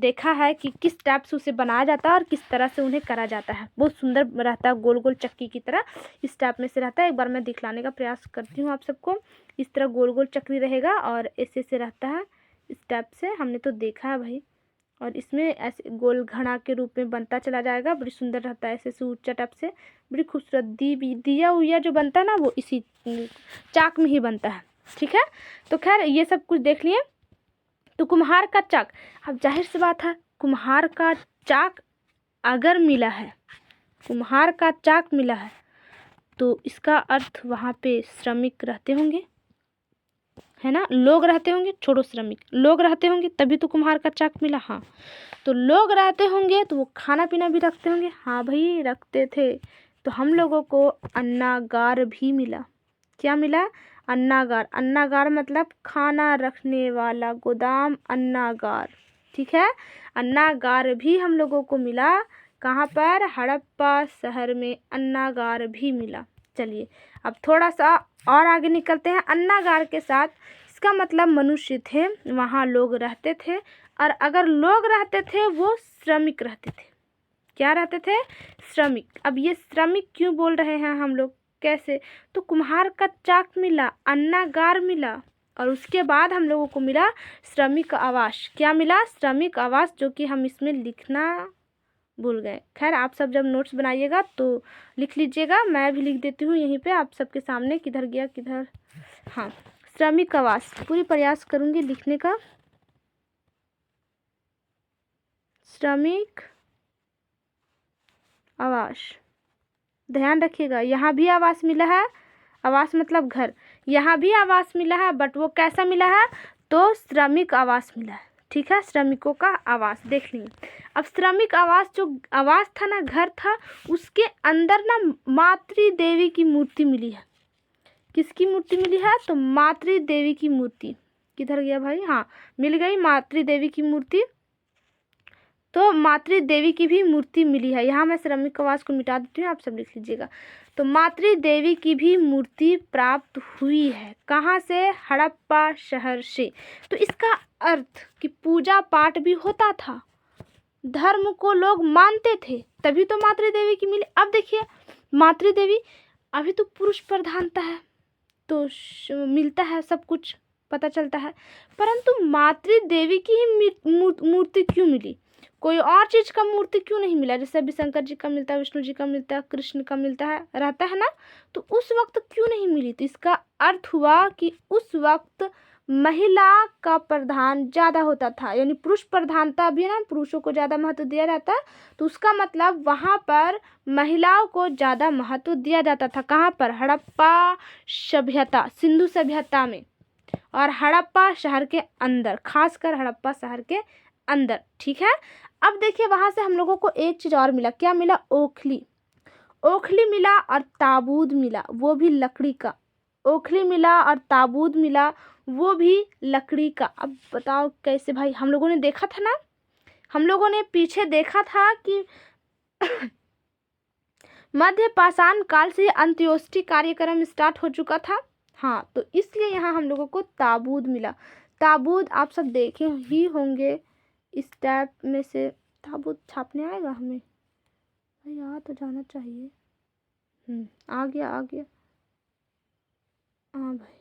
देखा है कि किस टाइप से उसे बनाया जाता है और किस तरह से उन्हें करा जाता है। बहुत सुंदर रहता है, गोल गोल चक्की की तरह इस टाइप में से रहता है। एक बार मैं दिखलाने का प्रयास करती हूँ आप सबको। इस तरह गोल गोल चक्री रहेगा और ऐसे से रहता है, इस टाइप से हमने तो देखा है भाई। और इसमें ऐसे गोल घड़ा के रूप में बनता चला जाएगा, बड़ी सुंदर रहता है, ऐसे से ऊंचा टाइप से, बड़ी खूबसूरत। दिया उया जो बनता है ना, वो इसी चाक में ही बनता है। ठीक है, तो खैर ये सब कुछ देख लिए। तो कुम्हार का चाक, अब जाहिर सी बात है, कुम्हार का चाक अगर मिला है, कुम्हार का चाक मिला है, तो इसका अर्थ वहाँ पे श्रमिक रहते होंगे, है ना, लोग रहते होंगे, छोड़ो श्रमिक, लोग रहते होंगे, तभी तो कुम्हार का चाक मिला। हाँ, तो लोग रहते होंगे तो वो खाना पीना भी रखते होंगे। हाँ भाई, रखते थे। तो हम लोगों को अन्नागार भी मिला। क्या मिला? अन्नागार। अन्नागार मतलब खाना रखने वाला गोदाम, अन्नागार। ठीक है, अन्नागार भी हम लोगों को मिला। कहाँ पर? हड़प्पा शहर में अन्नागार भी मिला। चलिए अब थोड़ा सा और आगे निकलते हैं। अन्नागार के साथ इसका मतलब मनुष्य थे, वहाँ लोग रहते थे, और अगर लोग रहते थे वो श्रमिक रहते थे। क्या रहते थे? श्रमिक। अब ये श्रमिक क्यों बोल रहे हैं हम लोग, कैसे? तो कुम्हार का चाक मिला, अन्नागार मिला, और उसके बाद हम लोगों को मिला श्रमिक आवास। क्या मिला? श्रमिक आवास, जो कि हम इसमें लिखना भूल गए। खैर, आप सब जब नोट्स बनाइएगा तो लिख लीजिएगा, मैं भी लिख देती हूँ यहीं पे आप सबके सामने, किधर गया किधर। हाँ, श्रमिक आवास, पूरी प्रयास करूँगी लिखने का। श्रमिक आवास, ध्यान रखिएगा, यहाँ भी आवास मिला है, आवास मतलब घर, यहाँ भी आवास मिला है, बट वो कैसा मिला है? तो श्रमिक आवास मिला है। ठीक है, श्रमिकों का आवास देख लीजिए। अब श्रमिक आवास, जो आवास था ना, घर था, उसके अंदर ना मातृ देवी की मूर्ति मिली है। किसकी मूर्ति मिली है? तो मातृ देवी की मूर्ति। किधर गया भाई? हाँ, मिल गई मातृ देवी की मूर्ति। तो मातृ देवी की भी मूर्ति मिली है। यहाँ मैं श्रमिक आवास को मिटा देती हूँ, आप सब लिख लीजिएगा। तो मातृ देवी की भी मूर्ति प्राप्त हुई है। कहाँ से? हड़प्पा शहर से। तो इसका अर्थ कि पूजा पाठ भी होता था, धर्म को लोग मानते थे, तभी तो मातृ देवी की मिली। अब देखिए, मातृ देवी, अभी तो पुरुष प्रधानता है तो मिलता है, सब कुछ पता चलता है, परंतु मातृ देवी की ही मूर्ति क्यों मिली? कोई और चीज का मूर्ति क्यों नहीं मिला? जैसे अभी शंकर जी का मिलता है, विष्णु जी का मिलता है, कृष्ण का मिलता है, रहता है ना, तो उस वक्त क्यों नहीं मिली? तो इसका अर्थ हुआ कि उस वक्त महिला का प्रधान ज्यादा होता था, यानी पुरुष प्रधानता भी है ना, पुरुषों को ज्यादा महत्व दिया जाता है, तो उसका मतलब वहां पर महिलाओं को ज्यादा महत्व दिया जाता था। कहाँ पर? हड़प्पा सभ्यता, सिंधु सभ्यता में, और हड़प्पा शहर के अंदर, खासकर हड़प्पा शहर के अंदर। ठीक है, अब देखिए वहां से हम लोगों को एक चीज और मिला। क्या मिला? ओखली। ओखली मिला और ताबूत मिला, वो भी लकड़ी का। ओखली मिला और ताबूत मिला, वो भी लकड़ी का। अब बताओ कैसे भाई? हम लोगों ने देखा था ना, हम लोगों ने पीछे देखा था कि मध्य पाषाण काल से अंत्योष्टि कार्यक्रम स्टार्ट हो चुका था। हाँ, तो इसलिए यहाँ हम लोगों को ताबूत मिला। ताबूत आप सब देखे ही होंगे, इस टाइप में से ताबूत छापने आएगा हमें भाई, आ तो जाना चाहिए। आ गया आ गया। हाँ भाई,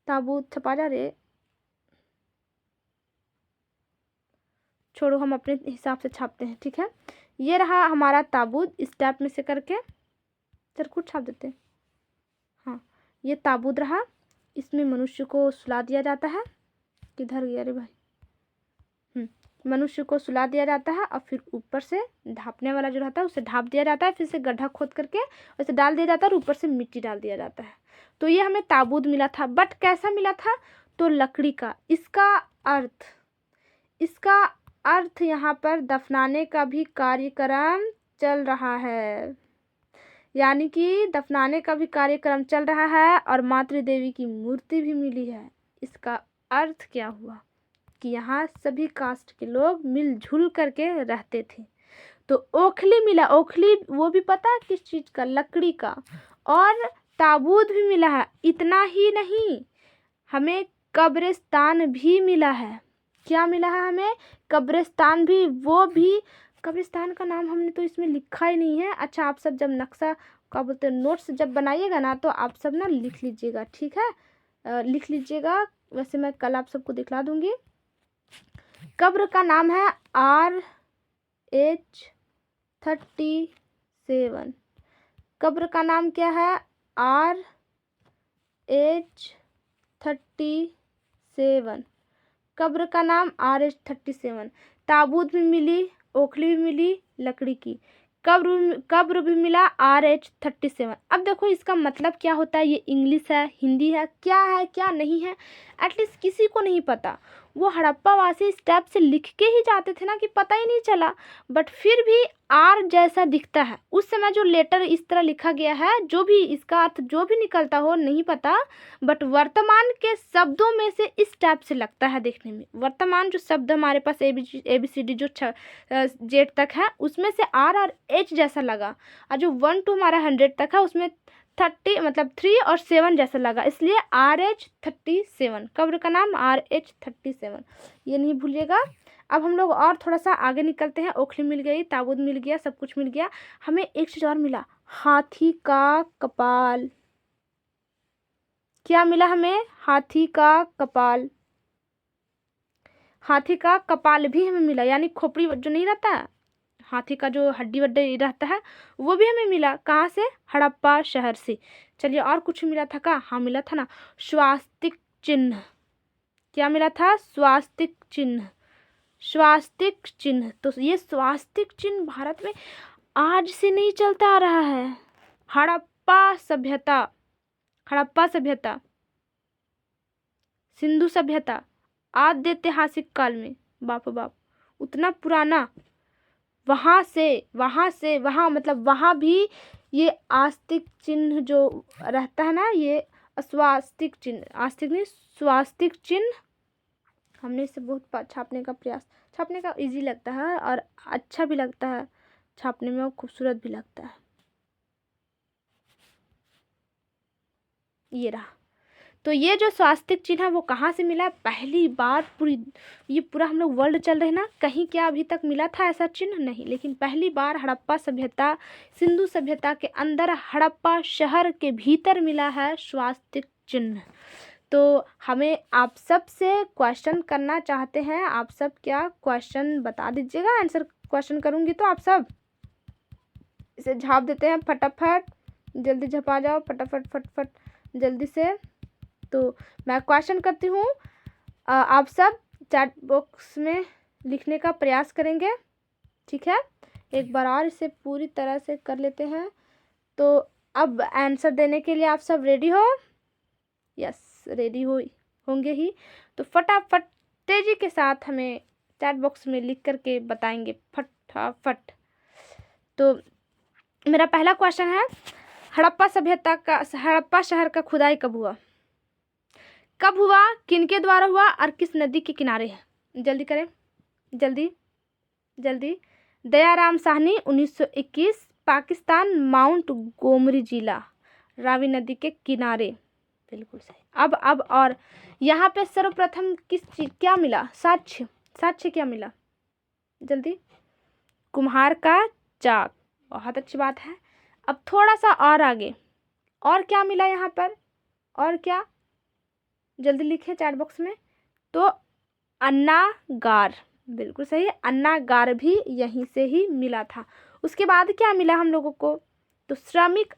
ताबूत छपा जा रे। छोड़ो, हम अपने हिसाब से छापते हैं। ठीक है, ये रहा हमारा ताबूत, इस टाइप में से करके चरखुट छाप देते हैं। हाँ, ये ताबूत रहा, इसमें मनुष्य को सुला दिया जाता है। किधर गया रे भाई? मनुष्य को सुला दिया जाता है और फिर ऊपर से ढापने वाला जो रहता है उसे ढाप दिया जाता है, फिर से गड्ढा खोद करके उसे डाल दिया जाता है और ऊपर से मिट्टी डाल दिया जाता है। तो ये हमें ताबूत मिला था, बट कैसा मिला था? तो लकड़ी का। इसका अर्थ यहाँ पर दफनाने का भी कार्यक्रम चल रहा है, यानी कि दफनाने का भी कार्यक्रम चल रहा है और मातृ देवी की मूर्ति भी मिली है। इसका अर्थ क्या हुआ कि यहाँ सभी कास्ट के लोग मिलजुल करके रहते थे। तो ओखली मिला, ओखली वो भी पता है किस चीज का? लकड़ी का। और ताबूत भी मिला है। इतना ही नहीं, हमें कब्रिस्तान भी मिला है। क्या मिला है हमें? कब्रिस्तान भी। वो भी कब्रिस्तान का नाम हमने तो इसमें लिखा ही नहीं है। अच्छा, आप सब जब नक्शा क्या बोलते हैं, नोट्स जब बनाइएगा ना, तो आप सब ना लिख लीजिएगा। ठीक है, लिख लीजिएगा। वैसे मैं कल आप सबको दिखला दूंगी। कब्र का नाम है RH37। कब्र का नाम क्या है? RH37। कब्र का नाम RH37। ताबूत भी मिली, ओखली भी मिली लकड़ी की, कब्र भी मिला RH37। अब देखो इसका मतलब क्या होता है? ये इंग्लिश है, हिंदी है, क्या नहीं है, एटलीस्ट किसी को नहीं पता। वो हड़प्पा वासी इस टाइप से लिख के ही जाते थे ना कि पता ही नहीं चला, बट फिर भी आर जैसा दिखता है। उस समय जो लेटर इस तरह लिखा गया है, जो भी इसका अर्थ जो भी निकलता हो नहीं पता, बट वर्तमान के शब्दों में से इस टाइप से लगता है देखने में। वर्तमान जो शब्द हमारे पास ABCD जो जेड तक है, उसमें से आर और एच जैसा लगा, और जो 1 to हमारा 100 तक है उसमें 30 मतलब 3 और 7 जैसा लगा, इसलिए RH37। कब्र का नाम RH37, ये नहीं भूलिएगा। अब हम लोग और थोड़ा सा आगे निकलते हैं। ओखली मिल गई, ताबूत मिल गया, सब कुछ मिल गया। हमें एक चीज और मिला, हाथी का कपाल। क्या मिला हमें? हाथी का कपाल। हाथी का कपाल भी हमें मिला, यानी खोपड़ी जो नहीं रहता है, हाथी का जो हड्डी वड्डी रहता है, वो भी हमें मिला। कहाँ से? हड़प्पा शहर से। चलिए, और कुछ मिला था का? हाँ मिला था ना, स्वास्तिक चिन्ह। क्या मिला था? स्वास्तिक चिन्ह। स्वास्तिक चिन्ह। तो ये स्वास्तिक चिन्ह भारत में आज से नहीं चलता आ रहा है। हड़प्पा सभ्यता, हड़प्पा सभ्यता, सिंधु सभ्यता, आद्य ऐतिहासिक काल में, बाप बाप, उतना पुराना। वहाँ मतलब वहाँ भी ये आस्तिक चिन्ह जो रहता है ना, ये स्वास्तिक चिन्ह, आस्तिक नहीं स्वास्तिक चिन्ह, हमने इसे बहुत छापने का प्रयास, छापने का इजी लगता है और अच्छा भी लगता है छापने में, और खूबसूरत भी लगता है। ये रहा। तो ये जो स्वास्तिक चिन्ह है वो कहाँ से मिला? पहली बार पूरा हम लोग वर्ल्ड चल रहे ना, कहीं क्या अभी तक मिला था ऐसा चिन्ह? नहीं, लेकिन पहली बार हड़प्पा सभ्यता, सिंधु सभ्यता के अंदर हड़प्पा शहर के भीतर मिला है स्वास्तिक चिन्ह। तो हमें आप सब से क्वेश्चन करना चाहते हैं। आप सब क्या क्वेश्चन बता दीजिएगा। आंसर क्वेश्चन करूँगी तो आप सब इसे झाप देते हैं फटाफट, जल्दी झपा जाओ फटाफट फटफट जल्दी से। तो मैं क्वेश्चन करती हूँ, आप सब चैट बॉक्स में लिखने का प्रयास करेंगे, ठीक है। एक बार और इसे पूरी तरह से कर लेते हैं। तो अब आंसर देने के लिए आप सब रेडी हो? यस, रेडी होंगे ही। तो फटाफट तेजी के साथ हमें चैट बॉक्स में लिख करके बताएंगे फटाफट। तो मेरा पहला क्वेश्चन है, हड़प्पा शहर का खुदाई कब हुआ? कब हुआ, किनके द्वारा हुआ और किस नदी के किनारे है? जल्दी करें, जल्दी जल्दी। दयाराम साहनी 1921, पाकिस्तान, माउंट गोमरी जिला, रावी नदी के किनारे। बिल्कुल सही। अब और यहाँ पे सर्वप्रथम किस चीज क्या मिला? साक्ष्य क्या मिला? जल्दी। कुम्हार का चाक, बहुत अच्छी बात है। अब थोड़ा सा और आगे, और क्या मिला यहाँ पर? और क्या? जल्दी लिखे चैट बॉक्स में। तो अन्नागार, बिल्कुल सही, अन्नागार भी यहीं से ही मिला था। उसके बाद क्या मिला हम लोगों को? तो श्रमिक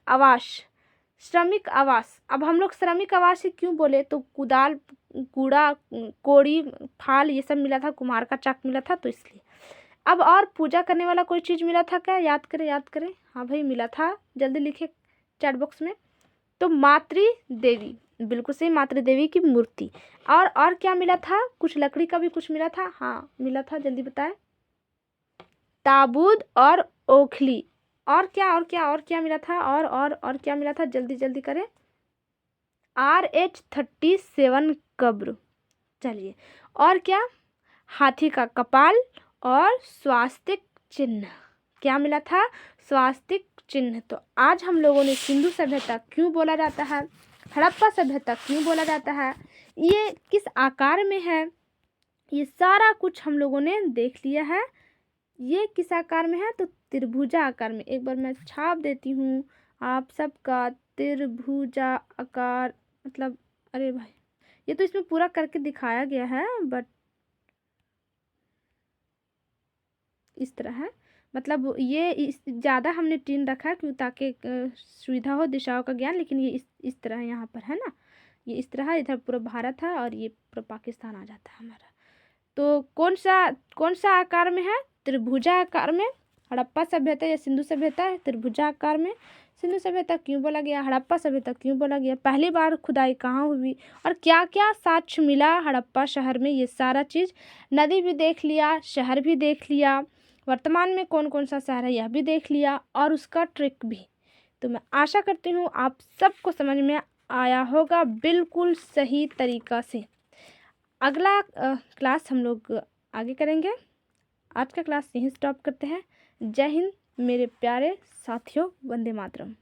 आवास। अब हम लोग श्रमिक आवास ही क्यों बोले? तो कुदाल, कूड़ा, कोड़ी, फाल ये सब मिला था, कुम्हार का चाक मिला था, तो इसलिए। अब और पूजा करने वाला कोई चीज़ मिला था क्या? याद करें। हाँ भाई मिला था, जल्दी लिखे चैट बॉक्स में। तो मातृ देवी, बिल्कुल सही, मातृ देवी की मूर्ति। और क्या मिला था? कुछ लकड़ी का भी कुछ मिला था। हाँ मिला था, जल्दी बताएं। ताबूत और ओखली। और क्या मिला था? और क्या मिला था? जल्दी करें। RH-37 कब्र। चलिए, और क्या? हाथी का कपाल और स्वास्तिक चिन्ह। क्या मिला था? स्वास्तिक चिन्ह। तो आज हम लोगों ने सिंधु सभ्यता क्यों बोला जाता है, हड़प्पा सभ्यता क्यों बोला जाता है, ये किस आकार में है, ये सारा कुछ हम लोगों ने देख लिया है। ये किस आकार में है? तो त्रिभुजा आकार में। एक बार मैं छाप देती हूँ आप सबका, त्रिभुजा आकार मतलब, अरे भाई ये तो इसमें पूरा करके दिखाया गया है, बट इस तरह है। मतलब ये ज़्यादा हमने टीन रखा है क्यों, ताकि सुविधा हो दिशाओं का ज्ञान। लेकिन ये इस तरह यहाँ पर है ना, ये इस तरह, इधर पूरा भारत है और ये पूरा पाकिस्तान आ जाता है हमारा। तो कौन सा आकार में है? त्रिभुजा आकार में। हड़प्पा सभ्यता या सिंधु सभ्यता है त्रिभुजा आकार में। सिंधु सभ्यता क्यों बोला गया, हड़प्पा सभ्यता क्यों बोला गया, पहली बार खुदाई कहाँ हुई, और क्या क्या साक्ष्य मिला हड़प्पा शहर में, ये सारा चीज़। नदी भी देख लिया, शहर भी देख लिया, वर्तमान में कौन कौन सा शहर है यह भी देख लिया, और उसका ट्रिक भी। तो मैं आशा करती हूँ आप सबको समझ में आया होगा बिल्कुल सही तरीक़ा से। अगला क्लास हम लोग आगे करेंगे। आज का क्लास यहीं स्टॉप करते हैं। जय हिंद मेरे प्यारे साथियों, वंदे मातरम।